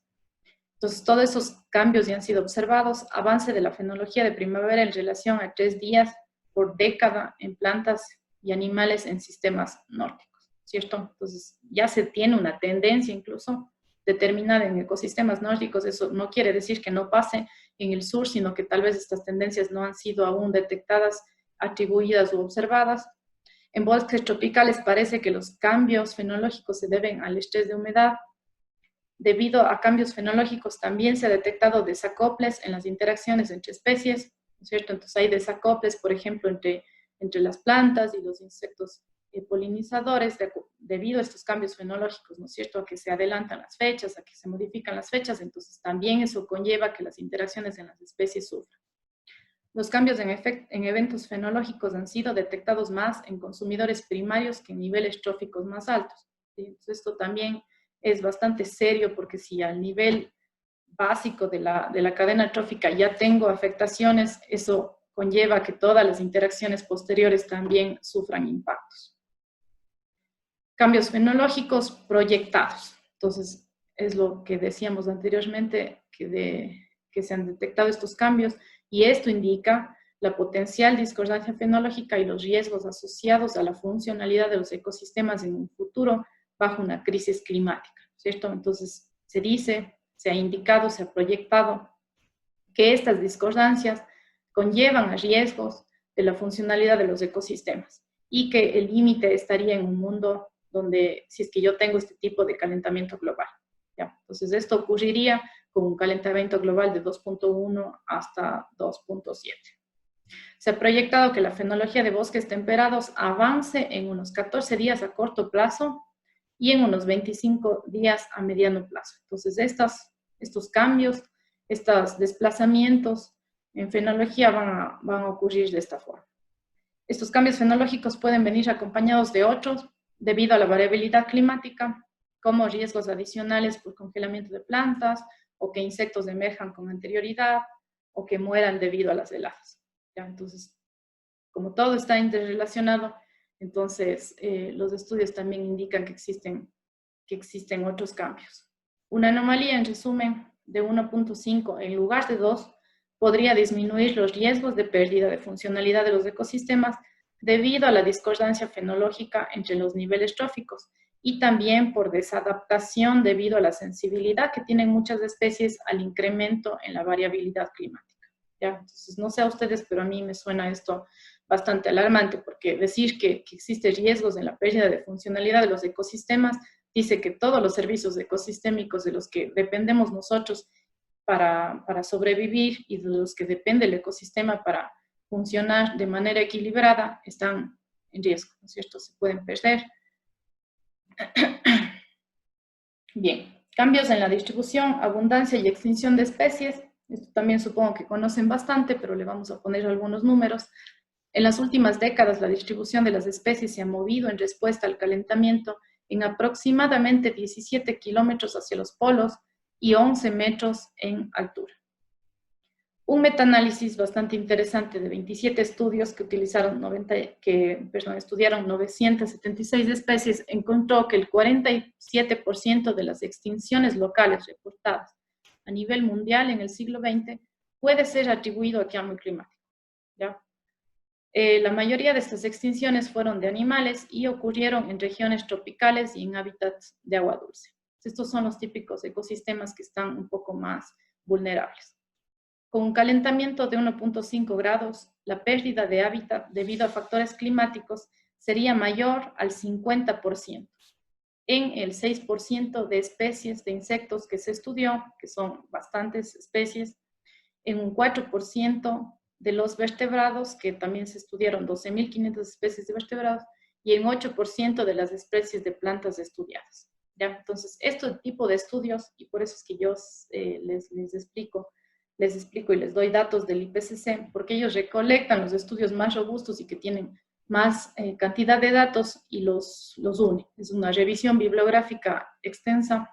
Entonces, todos esos cambios ya han sido observados, avance de la fenología de primavera en relación a 3 días por década en plantas y animales en sistemas nórdicos, ¿cierto? Entonces, ya se tiene una tendencia incluso determinada en ecosistemas nórdicos. Eso no quiere decir que no pase en el sur, sino que tal vez estas tendencias no han sido aún detectadas, atribuidas u observadas. En bosques tropicales parece que los cambios fenológicos se deben al estrés de humedad. Debido a cambios fenológicos también se ha detectado desacoples en las interacciones entre especies, ¿no es cierto? Entonces hay desacoples, por ejemplo, entre las plantas y los insectos polinizadores debido a estos cambios fenológicos, ¿no es cierto? A que se adelantan las fechas, a que se modifican las fechas, entonces también eso conlleva que las interacciones en las especies sufran. Los cambios en eventos fenológicos han sido detectados más en consumidores primarios que en niveles tróficos más altos, ¿sí? Entonces esto también es bastante serio, porque si al nivel básico de la cadena trófica ya tengo afectaciones, eso conlleva que todas las interacciones posteriores también sufran impactos. Cambios fenológicos proyectados. Entonces, es lo que decíamos anteriormente, que se han detectado estos cambios, y esto indica la potencial discordancia fenológica y los riesgos asociados a la funcionalidad de los ecosistemas en un futuro bajo una crisis climática, ¿cierto? Entonces, se dice, se ha indicado, se ha proyectado que estas discordancias conllevan a riesgos de la funcionalidad de los ecosistemas y que el límite estaría en un mundo donde, si es que yo tengo este tipo de calentamiento global, ¿ya? Entonces, esto ocurriría con un calentamiento global de 2.1 hasta 2.7. Se ha proyectado que la fenología de bosques temperados avance en unos 14 días a corto plazo y en unos 25 días a mediano plazo. Entonces, estos cambios, estos desplazamientos en fenología van a ocurrir de esta forma. Estos cambios fenológicos pueden venir acompañados de otros debido a la variabilidad climática, como riesgos adicionales por congelamiento de plantas, o que insectos emerjan con anterioridad, o que mueran debido a las heladas. ¿Ya? Entonces, como todo está interrelacionado, entonces los estudios también indican que existen otros cambios. Una anomalía, en resumen, de 1.5 en lugar de 2 podría disminuir los riesgos de pérdida de funcionalidad de los ecosistemas debido a la discordancia fenológica entre los niveles tróficos y también por desadaptación debido a la sensibilidad que tienen muchas especies al incremento en la variabilidad climática. ¿Ya? Entonces, no sé a ustedes, pero a mí me suena esto bastante alarmante, porque decir que existen riesgos en la pérdida de funcionalidad de los ecosistemas dice que todos los servicios ecosistémicos de los que dependemos nosotros para sobrevivir y de los que depende el ecosistema para funcionar de manera equilibrada están en riesgo, ¿no es cierto? Se pueden perder. Bien, cambios en la distribución, abundancia y extinción de especies. Esto también supongo que conocen bastante, pero le vamos a poner algunos números. En las últimas décadas, la distribución de las especies se ha movido en respuesta al calentamiento en aproximadamente 17 kilómetros hacia los polos y 11 metros en altura. Un metaanálisis bastante interesante de 27 estudios que estudiaron 976 especies encontró que el 47% de las extinciones locales reportadas a nivel mundial en el siglo XX puede ser atribuido a cambio climático, ¿ya? La mayoría de estas extinciones fueron de animales y ocurrieron en regiones tropicales y en hábitats de agua dulce. Estos son los típicos ecosistemas que están un poco más vulnerables. Con un calentamiento de 1.5 grados, la pérdida de hábitat debido a factores climáticos sería mayor al 50%. En el 6% de especies de insectos que se estudió, que son bastantes especies, en un 4% de los vertebrados, que también se estudiaron 12.500 especies de vertebrados, y en 8% de las especies de plantas estudiadas. ¿Ya? Entonces, este tipo de estudios, y por eso es que yo les explico y les doy datos del IPCC, porque ellos recolectan los estudios más robustos y que tienen más cantidad de datos y los une. Es una revisión bibliográfica extensa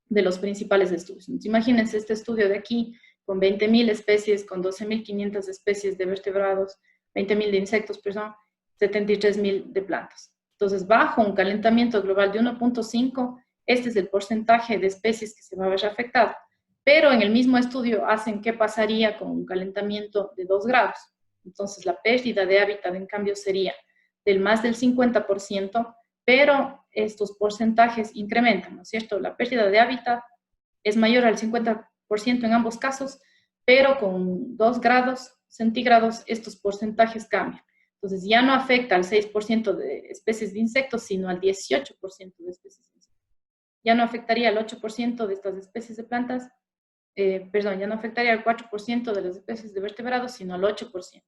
de los principales estudios. Entonces, imagínense este estudio de aquí, con 20.000 especies, con 12.500 especies de vertebrados, 20.000 de insectos, perdón, 73.000 de plantas. Entonces, bajo un calentamiento global de 1.5, este es el porcentaje de especies que se va a ver afectado. Pero en el mismo estudio hacen qué pasaría con un calentamiento de 2 grados. Entonces, la pérdida de hábitat, en cambio, sería del más del 50%, pero estos porcentajes incrementan, ¿no es cierto? La pérdida de hábitat es mayor al 50% en ambos casos, pero con 2 grados centígrados estos porcentajes cambian. Entonces, ya no afecta al 6% de especies de insectos, sino al 18% de especies de insectos. Ya no afectaría al 8% de estas especies de plantas, ya no afectaría al 4% de las especies de vertebrados, sino al 8%.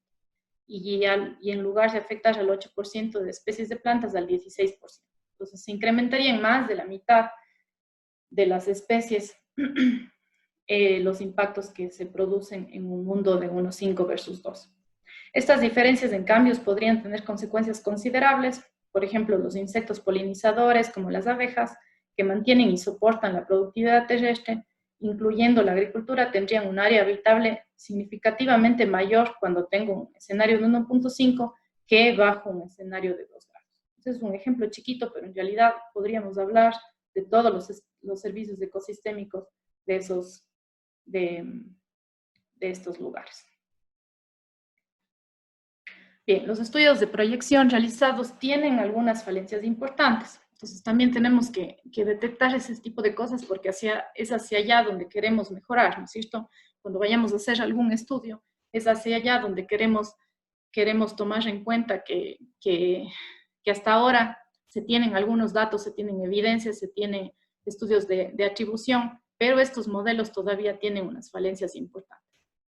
Y en lugar de afectar al 8% de especies de plantas, al 16%. Entonces, se incrementarían más de la mitad de las especies los impactos que se producen en un mundo de 1,5 versus 2. Estas diferencias en cambios podrían tener consecuencias considerables. Por ejemplo, los insectos polinizadores, como las abejas, que mantienen y soportan la productividad terrestre, incluyendo la agricultura, tendrían un área habitable significativamente mayor cuando tengo un escenario de 1.5 que bajo un escenario de 2 grados. Este es un ejemplo chiquito, pero en realidad podríamos hablar de todos los servicios ecosistémicos de estos lugares. Bien, los estudios de proyección realizados tienen algunas falencias importantes. Entonces, también tenemos que detectar ese tipo de cosas porque es hacia allá donde queremos mejorar, ¿no es cierto? Cuando vayamos a hacer algún estudio, es hacia allá donde queremos tomar en cuenta que hasta ahora se tienen algunos datos, se tienen evidencias, se tienen estudios de atribución, pero estos modelos todavía tienen unas falencias importantes.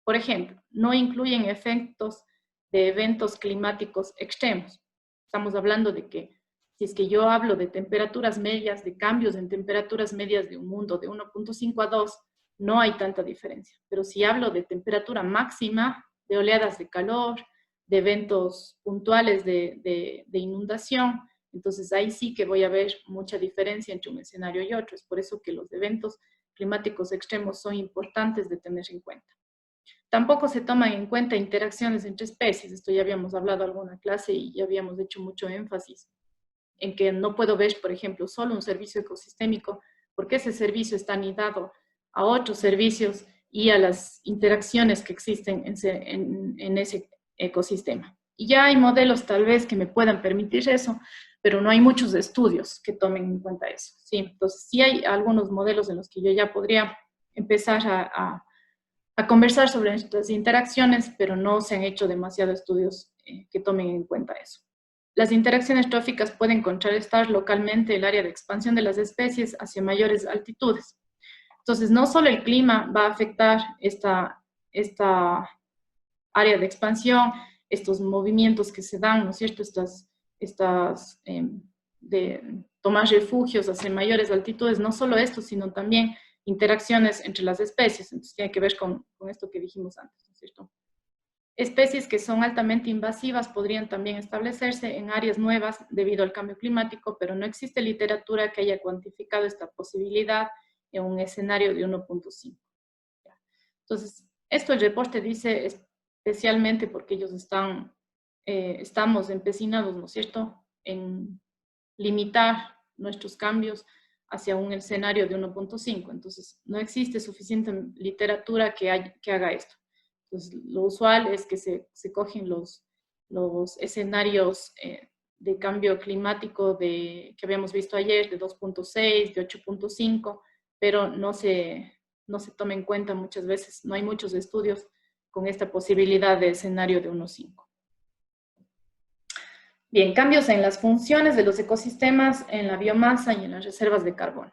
Por ejemplo, no incluyen efectos de eventos climáticos extremos. Estamos hablando de que si es que yo hablo de temperaturas medias, de cambios en temperaturas medias de un mundo de 1.5 a 2, no hay tanta diferencia. Pero si hablo de temperatura máxima, de oleadas de calor, de eventos puntuales de inundación, entonces ahí sí que voy a ver mucha diferencia entre un escenario y otro. Es por eso que los eventos climáticos extremos son importantes de tener en cuenta. Tampoco se toman en cuenta interacciones entre especies. Esto ya habíamos hablado en alguna clase y ya habíamos hecho mucho énfasis en que no puedo ver, por ejemplo, solo un servicio ecosistémico, porque ese servicio está anidado a otros servicios y a las interacciones que existen en ese ecosistema. Y ya hay modelos tal vez que me puedan permitir eso, pero no hay muchos estudios que tomen en cuenta eso. ¿Sí? Entonces, sí hay algunos modelos en los que yo ya podría empezar a conversar sobre estas interacciones, pero no se han hecho demasiados estudios que tomen en cuenta eso. Las interacciones tróficas pueden contrarrestar localmente el área de expansión de las especies hacia mayores altitudes. Entonces, no solo el clima va a afectar esta área de expansión, estos movimientos que se dan, ¿no es cierto? De tomar refugios hacia mayores altitudes, no solo esto, sino también interacciones entre las especies. Entonces, tiene que ver con esto que dijimos antes, ¿no es cierto? Especies que son altamente invasivas podrían también establecerse en áreas nuevas debido al cambio climático, pero no existe literatura que haya cuantificado esta posibilidad en un escenario de 1.5. Entonces, esto el reporte dice especialmente porque ellos estamos empecinados, ¿no es cierto?, en limitar nuestros cambios hacia un escenario de 1.5. Entonces, no existe suficiente literatura que haga esto. Entonces, lo usual es que se cogen los los escenarios de cambio climático que habíamos visto ayer, de 2.6, de 8.5, pero no se toma en cuenta muchas veces, no hay muchos estudios con esta posibilidad de escenario de 1.5. Bien, cambios en las funciones de los ecosistemas, en la biomasa y en las reservas de carbono.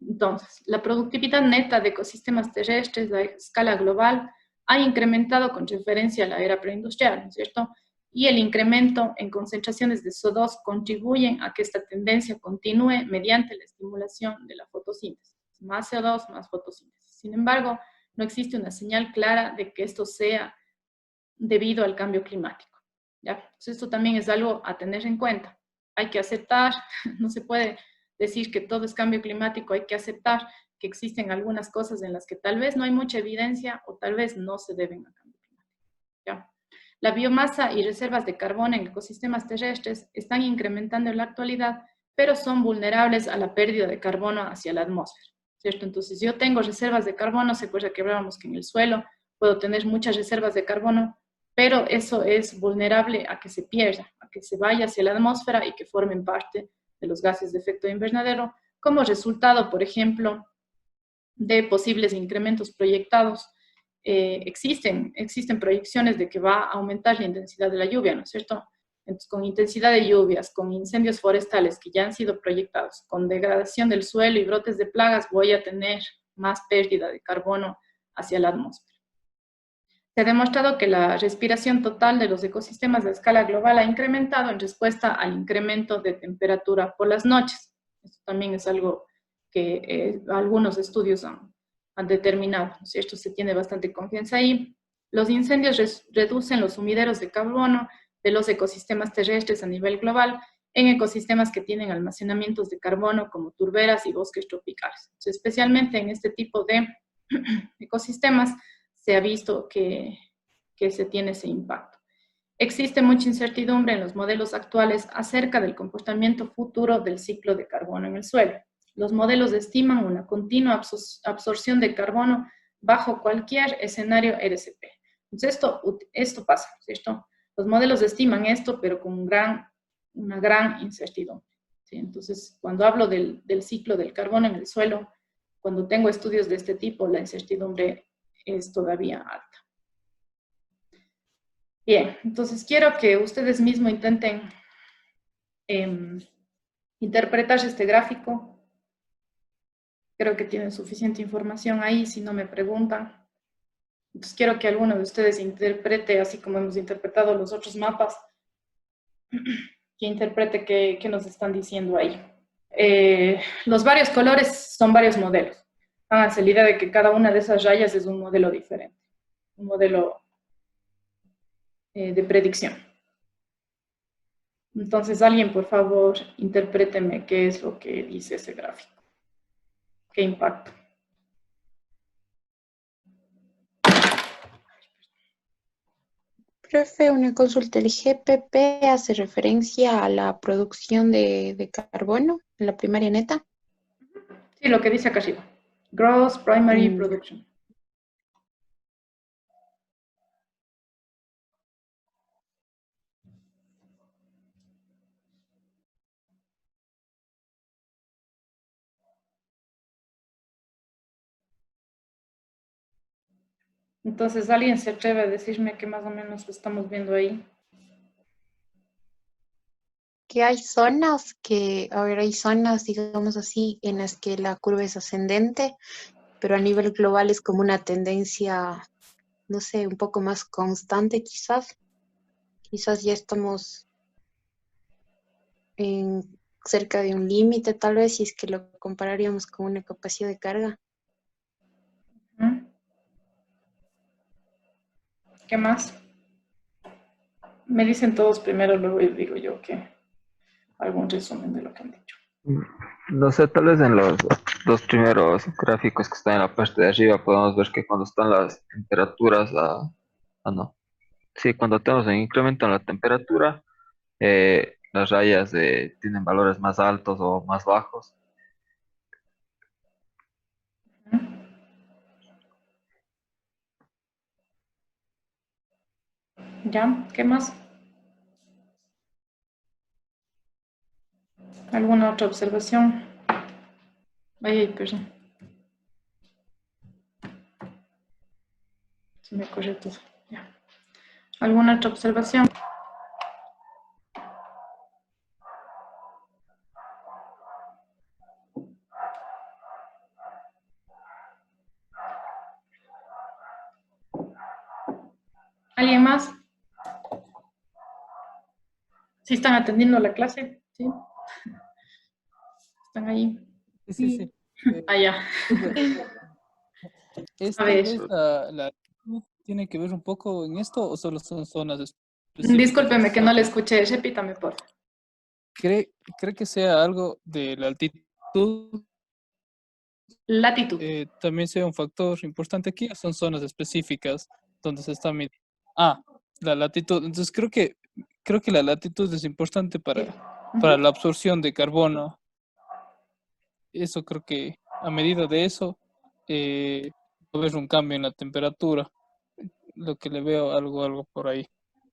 Entonces, la productividad neta de ecosistemas terrestres a escala global ha incrementado con referencia a la era preindustrial, ¿no es cierto? Y el incremento en concentraciones de CO2 contribuyen a que esta tendencia continúe mediante la estimulación de la fotosíntesis. Más CO2, más fotosíntesis. Sin embargo, no existe una señal clara de que esto sea debido al cambio climático. ¿Ya? Entonces, esto también es algo a tener en cuenta. Hay que aceptar, no se puede decir que todo es cambio climático, hay que aceptar que existen algunas cosas en las que tal vez no hay mucha evidencia o tal vez no se deben al cambio climático. ¿Ya? La biomasa y reservas de carbono en ecosistemas terrestres están incrementando en la actualidad, pero son vulnerables a la pérdida de carbono hacia la atmósfera, ¿cierto? Entonces, yo tengo reservas de carbono, se acuerda que hablábamos que en el suelo puedo tener muchas reservas de carbono, pero eso es vulnerable a que se pierda, a que se vaya hacia la atmósfera y que formen parte de los gases de efecto invernadero, como resultado, por ejemplo, de posibles incrementos proyectados. Existen proyecciones de que va a aumentar la intensidad de la lluvia, ¿no es cierto? Entonces, con intensidad de lluvias, con incendios forestales que ya han sido proyectados, con degradación del suelo y brotes de plagas, voy a tener más pérdida de carbono hacia la atmósfera. Se ha demostrado que la respiración total de los ecosistemas a escala global ha incrementado en respuesta al incremento de temperatura por las noches. Esto también es algo que algunos estudios han determinado, ¿no es cierto? Se tiene bastante confianza ahí. Los incendios reducen los sumideros de carbono de los ecosistemas terrestres a nivel global en ecosistemas que tienen almacenamientos de carbono como turberas y bosques tropicales. Entonces, especialmente en este tipo de ecosistemas, se ha visto que se tiene ese impacto. Existe mucha incertidumbre en los modelos actuales acerca del comportamiento futuro del ciclo de carbono en el suelo. Los modelos estiman una continua absorción de carbono bajo cualquier escenario RCP. Entonces, esto pasa, ¿cierto? Los modelos estiman esto, pero con una gran incertidumbre, ¿sí? Entonces, cuando hablo del ciclo del carbono en el suelo, cuando tengo estudios de este tipo, la incertidumbre es todavía alta. Bien, entonces quiero que ustedes mismos intenten interpretar este gráfico. Creo que tienen suficiente información ahí, si no me preguntan. Entonces quiero que alguno de ustedes interprete, así como hemos interpretado los otros mapas, que interprete qué nos están diciendo ahí. Los varios colores son varios modelos. Háganse la idea de que cada una de esas rayas es un modelo diferente, un modelo de predicción. Entonces, alguien, por favor, interpréteme qué es lo que dice ese gráfico. ¿Qué impacto? Profe, una consulta. ¿El GPP hace referencia a la producción de carbono en la primaria neta? Sí, lo que dice acá arriba. Gross Primary Production. Entonces, ¿alguien se atreve a decirme qué más o menos estamos viendo ahí? Que hay zonas hay zonas, digamos así, en las que la curva es ascendente, pero a nivel global es como una tendencia, no sé, un poco más constante quizás. Quizás ya estamos cerca de un límite, tal vez, si es que lo compararíamos con una capacidad de carga. ¿Qué más? Me dicen todos primero, luego digo yo que algún resumen de lo que han dicho. No sé, tal vez en los dos primeros gráficos que están en la parte de arriba podemos ver que cuando están las temperaturas no. Sí, cuando tenemos un incremento en la temperatura, las rayas tienen valores más altos o más bajos. ¿Ya? ¿Qué más? ¿Alguna otra observación? Ay, perdón. Se me corrió todo. Ya. ¿Alguna otra observación? ¿Alguien más? ¿Sí están atendiendo la clase? ¿Sí? ¿Están ahí? Sí. Allá. ¿Es A tal ver. vez la actitud tiene que ver un poco en esto o solo son zonas específicas? Discúlpeme que no le escuché. Repítame, por favor. ¿Cree que sea algo de la altitud? Latitud. También sea un factor importante aquí, o son zonas específicas donde se está midiendo. La latitud. Entonces creo que la latitud es importante para la absorción de carbono. Eso creo que a medida de eso va a haber un cambio en la temperatura. Lo que le veo algo por ahí.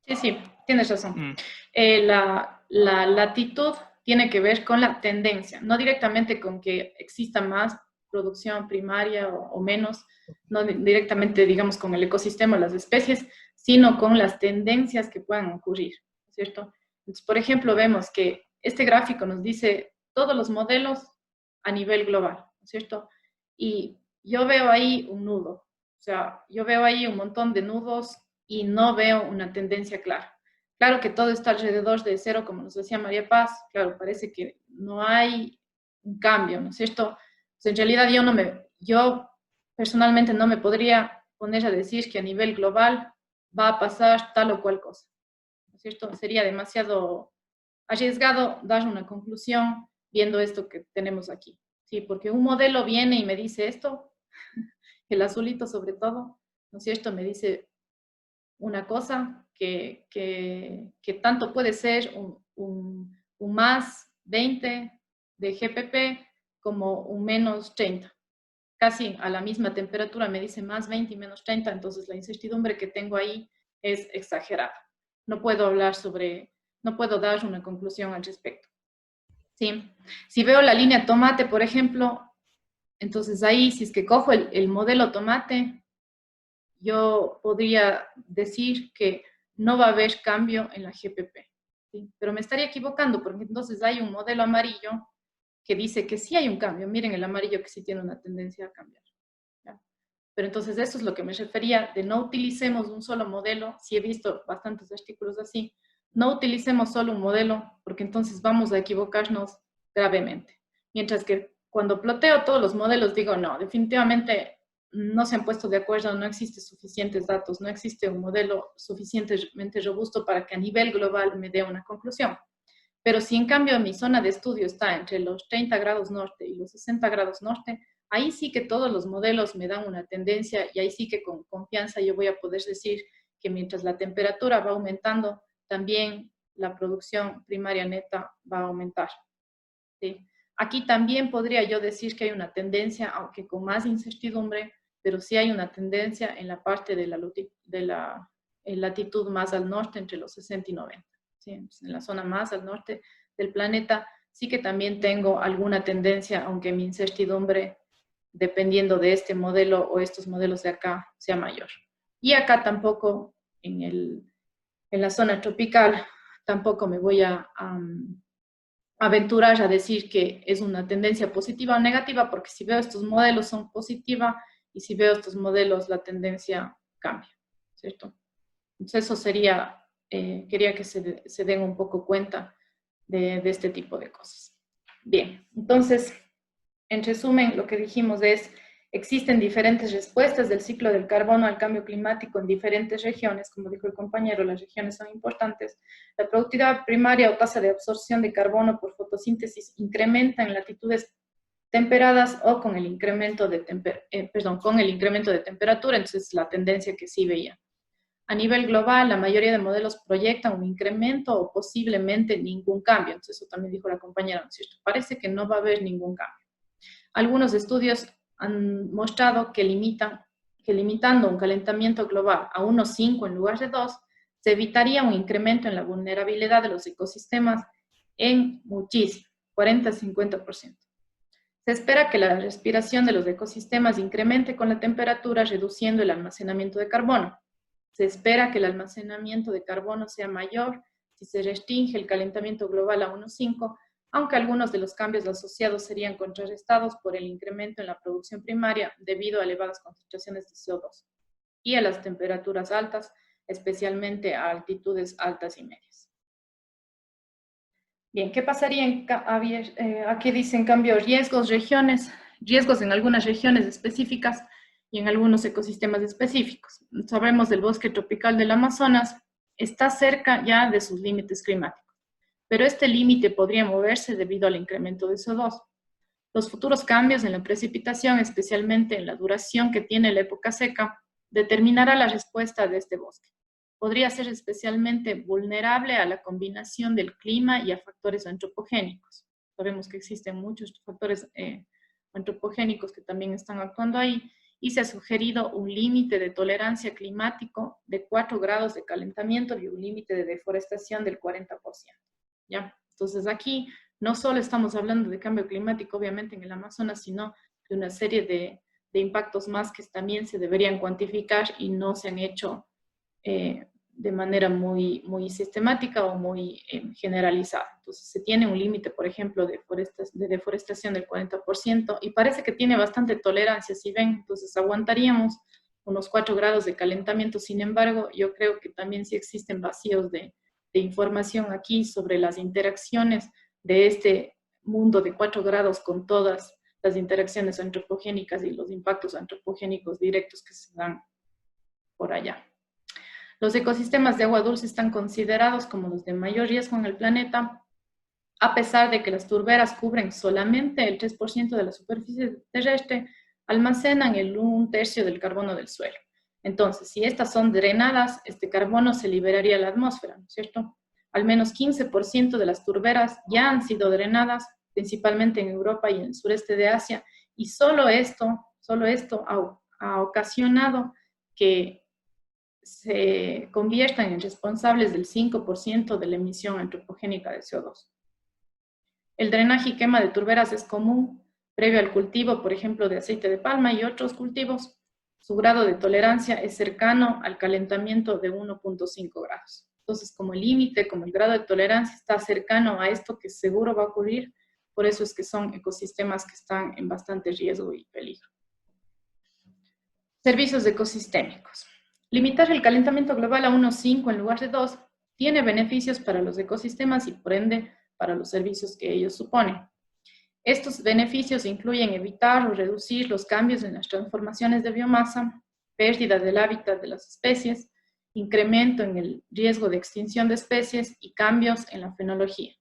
Sí, tienes razón. La latitud tiene que ver con la tendencia, no directamente con que exista más producción primaria o menos, no directamente, digamos, con el ecosistema o las especies, sino con las tendencias que puedan ocurrir, ¿cierto? Entonces, por ejemplo, vemos que este gráfico nos dice todos los modelos a nivel global, ¿cierto? Y yo veo ahí un nudo, o sea, yo veo ahí un montón de nudos y no veo una tendencia clara. Claro que todo está alrededor de cero, como nos decía María Paz, claro, parece que no hay un cambio, ¿no es cierto? Pues en realidad yo personalmente no me podría poner a decir que a nivel global va a pasar tal o cual cosa, ¿no es cierto? Sería demasiado arriesgado dar una conclusión viendo esto que tenemos aquí, ¿sí? Porque un modelo viene y me dice esto, el azulito sobre todo, ¿no es cierto? Me dice una cosa que tanto puede ser un más 20 de GPP como un menos 30. Casi a la misma temperatura me dice más 20 y menos 30, entonces la incertidumbre que tengo ahí es exagerada. No puedo dar una conclusión al respecto. ¿Sí? Si veo la línea tomate, por ejemplo, entonces ahí, si es que cojo el modelo tomate, yo podría decir que no va a haber cambio en la GPP, ¿sí? Pero me estaría equivocando porque entonces hay un modelo amarillo que dice que sí hay un cambio. Miren el amarillo que sí tiene una tendencia a cambiar, ¿ya? Pero entonces eso es lo que me refería de no utilicemos un solo modelo. Sí he visto bastantes artículos así. No utilicemos solo un modelo porque entonces vamos a equivocarnos gravemente. Mientras que cuando ploteo todos los modelos digo, no, definitivamente no se han puesto de acuerdo, no existen suficientes datos, no existe un modelo suficientemente robusto para que a nivel global me dé una conclusión. Pero si en cambio mi zona de estudio está entre los 30 grados norte y los 60 grados norte, ahí sí que todos los modelos me dan una tendencia y ahí sí que con confianza yo voy a poder decir que mientras la temperatura va aumentando, también la producción primaria neta va a aumentar, ¿sí? Aquí también podría yo decir que hay una tendencia, aunque con más incertidumbre, pero sí hay una tendencia en la parte de la latitud más al norte, entre los 60 y 90. ¿Sí? En la zona más al norte del planeta, sí que también tengo alguna tendencia, aunque mi incertidumbre, dependiendo de este modelo o estos modelos de acá, sea mayor. Y acá tampoco, en la zona tropical, tampoco me voy a aventurar a decir que es una tendencia positiva o negativa, porque si veo estos modelos son positiva y si veo estos modelos la tendencia cambia, ¿cierto? Entonces eso sería, quería que se den un poco cuenta de este tipo de cosas. Bien, entonces, en resumen, lo que dijimos es, existen diferentes respuestas del ciclo del carbono al cambio climático en diferentes regiones, como dijo el compañero, las regiones son importantes. La productividad primaria o tasa de absorción de carbono por fotosíntesis incrementa en latitudes temperadas o con el incremento de temperatura, entonces la tendencia que sí veía. A nivel global, la mayoría de modelos proyectan un incremento o posiblemente ningún cambio. Entonces, eso también dijo la compañera, ¿no es cierto? Parece que no va a haber ningún cambio. Algunos estudios han mostrado que limitando un calentamiento global a 1,5 en lugar de 2, se evitaría un incremento en la vulnerabilidad de los ecosistemas en muchísimo. 40-50%. Se espera que la respiración de los ecosistemas incremente con la temperatura, reduciendo el almacenamiento de carbono. Se espera que el almacenamiento de carbono sea mayor si se restringe el calentamiento global a 1,5, aunque algunos de los cambios asociados serían contrarrestados por el incremento en la producción primaria debido a elevadas concentraciones de CO2 y a las temperaturas altas, especialmente a altitudes altas y medias. Bien, ¿qué pasaría aquí dice en cambio riesgos en algunas regiones específicas y en algunos ecosistemas específicos? Sabemos del bosque tropical del Amazonas, está cerca ya de sus límites climáticos, pero este límite podría moverse debido al incremento de CO2. Los futuros cambios en la precipitación, especialmente en la duración que tiene la época seca, determinará la respuesta de este bosque. Podría ser especialmente vulnerable a la combinación del clima y a factores antropogénicos. Sabemos que existen muchos factores antropogénicos que también están actuando ahí, y se ha sugerido un límite de tolerancia climático de 4 grados de calentamiento y un límite de deforestación del 40%. ¿Ya? Entonces aquí no solo estamos hablando de cambio climático, obviamente en el Amazonas, sino de una serie de impactos más que también se deberían cuantificar y no se han hecho de manera muy sistemática o muy generalizada. Entonces se tiene un límite, por ejemplo, de deforestación del 40% y parece que tiene bastante tolerancia, si ven, entonces aguantaríamos unos 4 grados de calentamiento. Sin embargo, yo creo que también sí existen vacíos de información aquí sobre las interacciones de este mundo de 4 grados con todas las interacciones antropogénicas y los impactos antropogénicos directos que se dan por allá. Los ecosistemas de agua dulce están considerados como los de mayor riesgo en el planeta, a pesar de que las turberas cubren solamente el 3% de la superficie terrestre, almacenan el 1/3 del carbono del suelo. Entonces, si estas son drenadas, este carbono se liberaría a la atmósfera, ¿no es cierto? Al menos 15% de las turberas ya han sido drenadas, principalmente en Europa y en el sureste de Asia, y solo esto ha ocasionado que se conviertan en responsables del 5% de la emisión antropogénica de CO2. El drenaje y quema de turberas es común previo al cultivo, por ejemplo, de aceite de palma y otros cultivos. Su grado de tolerancia es cercano al calentamiento de 1,5 grados. Entonces, como el límite, como el grado de tolerancia está cercano a esto que seguro va a ocurrir, por eso es que son ecosistemas que están en bastante riesgo y peligro. Servicios ecosistémicos. Limitar el calentamiento global a 1,5 en lugar de 2 tiene beneficios para los ecosistemas y por ende para los servicios que ellos suponen. Estos beneficios incluyen evitar o reducir los cambios en las transformaciones de biomasa, pérdida del hábitat de las especies, incremento en el riesgo de extinción de especies y cambios en la fenología,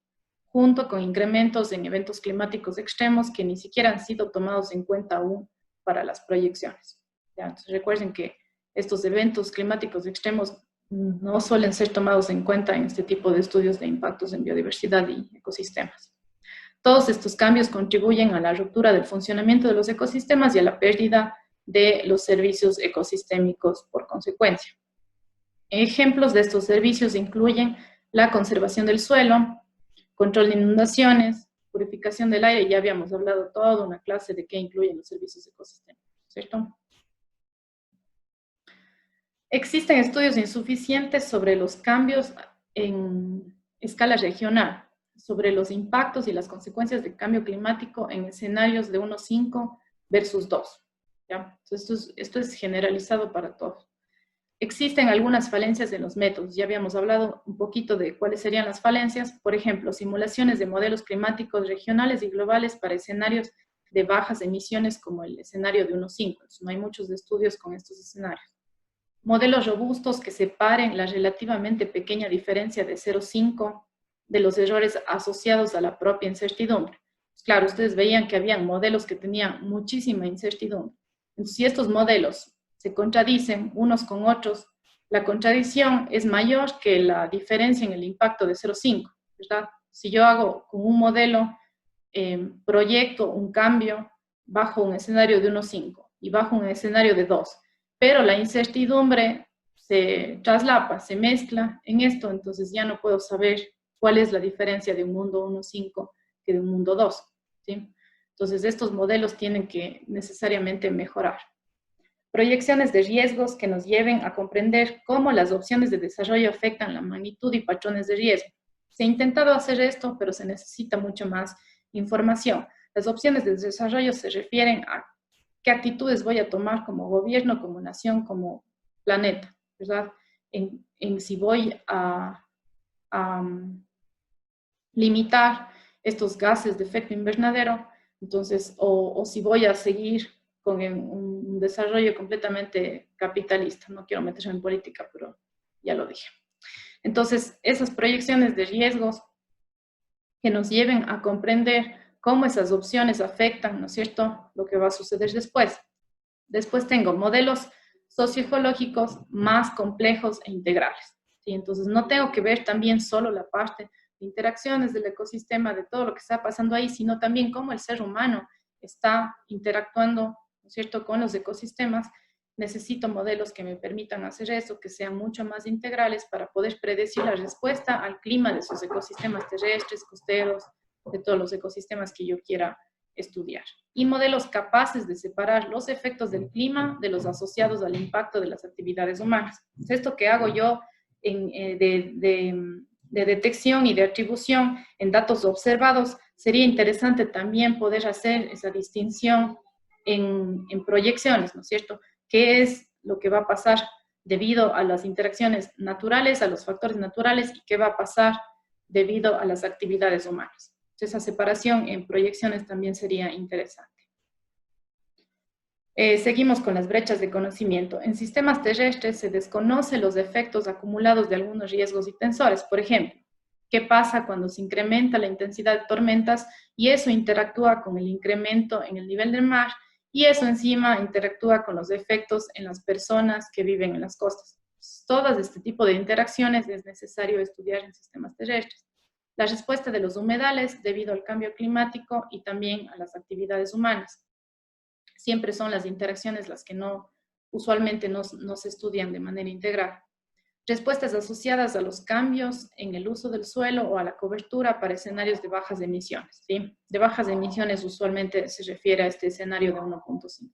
junto con incrementos en eventos climáticos extremos que ni siquiera han sido tomados en cuenta aún para las proyecciones. ¿Ya? Entonces recuerden que estos eventos climáticos extremos no suelen ser tomados en cuenta en este tipo de estudios de impactos en biodiversidad y ecosistemas. Todos estos cambios contribuyen a la ruptura del funcionamiento de los ecosistemas y a la pérdida de los servicios ecosistémicos por consecuencia. Ejemplos de estos servicios incluyen la conservación del suelo, control de inundaciones, purificación del aire. Ya habíamos hablado toda una clase de qué incluyen los servicios ecosistémicos, ¿cierto? Existen estudios insuficientes sobre los cambios en escala regional, sobre los impactos y las consecuencias del cambio climático en escenarios de 1,5 versus 2. ¿Ya? Entonces, esto es generalizado para todos. Existen algunas falencias en los métodos. Ya habíamos hablado un poquito de cuáles serían las falencias. Por ejemplo, simulaciones de modelos climáticos regionales y globales para escenarios de bajas emisiones como el escenario de 1,5. No hay muchos estudios con estos escenarios. Modelos robustos que separen la relativamente pequeña diferencia de 0,5 de los errores asociados a la propia incertidumbre. Pues claro, ustedes veían que habían modelos que tenían muchísima incertidumbre. Entonces, si estos modelos se contradicen unos con otros, la contradicción es mayor que la diferencia en el impacto de 0,5, ¿verdad? Si yo hago con un modelo, proyecto un cambio bajo un escenario de 1,5 y bajo un escenario de 2, pero la incertidumbre se traslapa, se mezcla en esto, entonces ya no puedo saber cuál es la diferencia de un mundo 1,5 que de un mundo 2, ¿sí? Entonces, estos modelos tienen que necesariamente mejorar. Proyecciones de riesgos que nos lleven a comprender cómo las opciones de desarrollo afectan la magnitud y patrones de riesgo. Se ha intentado hacer esto, pero se necesita mucho más información. Las opciones de desarrollo se refieren a qué actitudes voy a tomar como gobierno, como nación, como planeta, ¿verdad? En si voy a limitar estos gases de efecto invernadero, entonces, o si voy a seguir con un desarrollo completamente capitalista. No quiero meterme en política, pero ya lo dije. Entonces, esas proyecciones de riesgos que nos lleven a comprender cómo esas opciones afectan, ¿no es cierto?, lo que va a suceder después. Después tengo modelos socioecológicos más complejos e integrales, ¿sí? Entonces, no tengo que ver también solo la parte de interacciones del ecosistema, de todo lo que está pasando ahí, sino también cómo el ser humano está interactuando, ¿no es cierto?, con los ecosistemas. Necesito modelos que me permitan hacer eso, que sean mucho más integrales para poder predecir la respuesta al clima de esos ecosistemas terrestres, costeros, de todos los ecosistemas que yo quiera estudiar. Y modelos capaces de separar los efectos del clima de los asociados al impacto de las actividades humanas. Esto que hago yo de detección y de atribución en datos observados, sería interesante también poder hacer esa distinción en proyecciones, ¿no es cierto? ¿Qué es lo que va a pasar debido a las interacciones naturales, a los factores naturales, y qué va a pasar debido a las actividades humanas? Esa separación en proyecciones también sería interesante. Seguimos con las brechas de conocimiento. En sistemas terrestres se desconocen los efectos acumulados de algunos riesgos y tensores. Por ejemplo, ¿qué pasa cuando se incrementa la intensidad de tormentas y eso interactúa con el incremento en el nivel del mar y eso encima interactúa con los efectos en las personas que viven en las costas? Todas este tipo de interacciones es necesario estudiar en sistemas terrestres. La respuesta de los humedales debido al cambio climático y también a las actividades humanas. Siempre son las interacciones las que usualmente no se estudian de manera integral. Respuestas asociadas a los cambios en el uso del suelo o a la cobertura para escenarios de bajas emisiones, ¿sí? De bajas emisiones usualmente se refiere a este escenario de 1.5.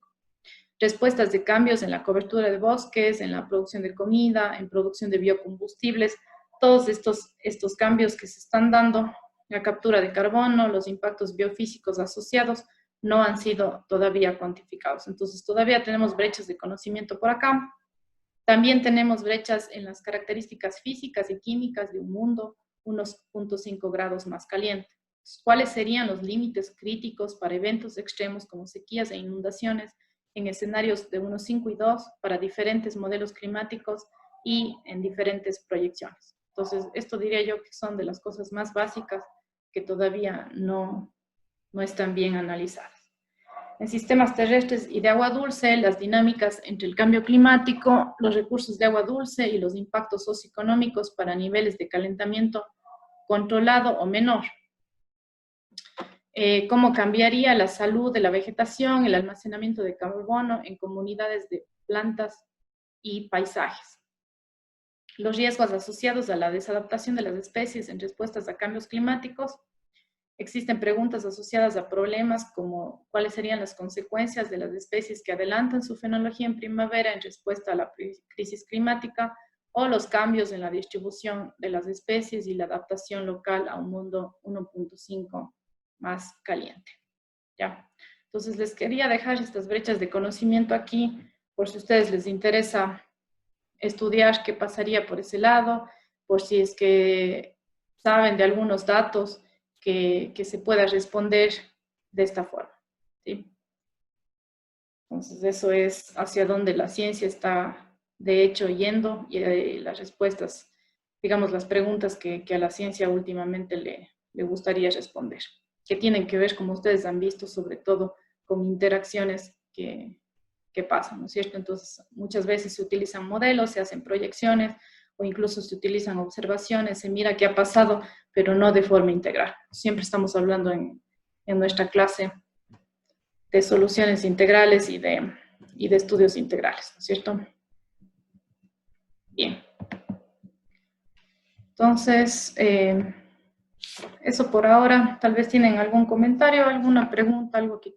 Respuestas de cambios en la cobertura de bosques, en la producción de comida, en producción de biocombustibles, todos estos cambios que se están dando, la captura de carbono, los impactos biofísicos asociados, no han sido todavía cuantificados. Entonces, todavía tenemos brechas de conocimiento por acá. También tenemos brechas en las características físicas y químicas de un mundo unos 0.5 grados más caliente. ¿Cuáles serían los límites críticos para eventos extremos como sequías e inundaciones en escenarios de 1.5 y 2 para diferentes modelos climáticos y en diferentes proyecciones? Entonces, esto diría yo que son de las cosas más básicas que todavía no están bien analizadas. En sistemas terrestres y de agua dulce, las dinámicas entre el cambio climático, los recursos de agua dulce y los impactos socioeconómicos para niveles de calentamiento controlado o menor. Cómo cambiaría la salud de la vegetación, el almacenamiento de carbono en comunidades de plantas y paisajes. Los riesgos asociados a la desadaptación de las especies en respuestas a cambios climáticos. Existen preguntas asociadas a problemas como cuáles serían las consecuencias de las especies que adelantan su fenología en primavera en respuesta a la crisis climática o los cambios en la distribución de las especies y la adaptación local a un mundo 1.5 más caliente. ¿Ya? Entonces les quería dejar estas brechas de conocimiento aquí por si a ustedes les interesa estudiar qué pasaría por ese lado, por si es que saben de algunos datos que se pueda responder de esta forma, ¿sí? Entonces, eso es hacia donde la ciencia está, de hecho, yendo, y las respuestas, digamos, las preguntas que a la ciencia últimamente le gustaría responder, que tienen que ver, como ustedes han visto, sobre todo con interacciones que pasan, ¿no es cierto? Entonces, muchas veces se utilizan modelos, se hacen proyecciones, o incluso se utilizan observaciones, se mira qué ha pasado, pero no de forma integral. Siempre estamos hablando en nuestra clase de soluciones integrales y de estudios integrales, ¿no es cierto? Bien. Entonces, Eso por ahora. Tal vez tienen algún comentario, alguna pregunta, algo que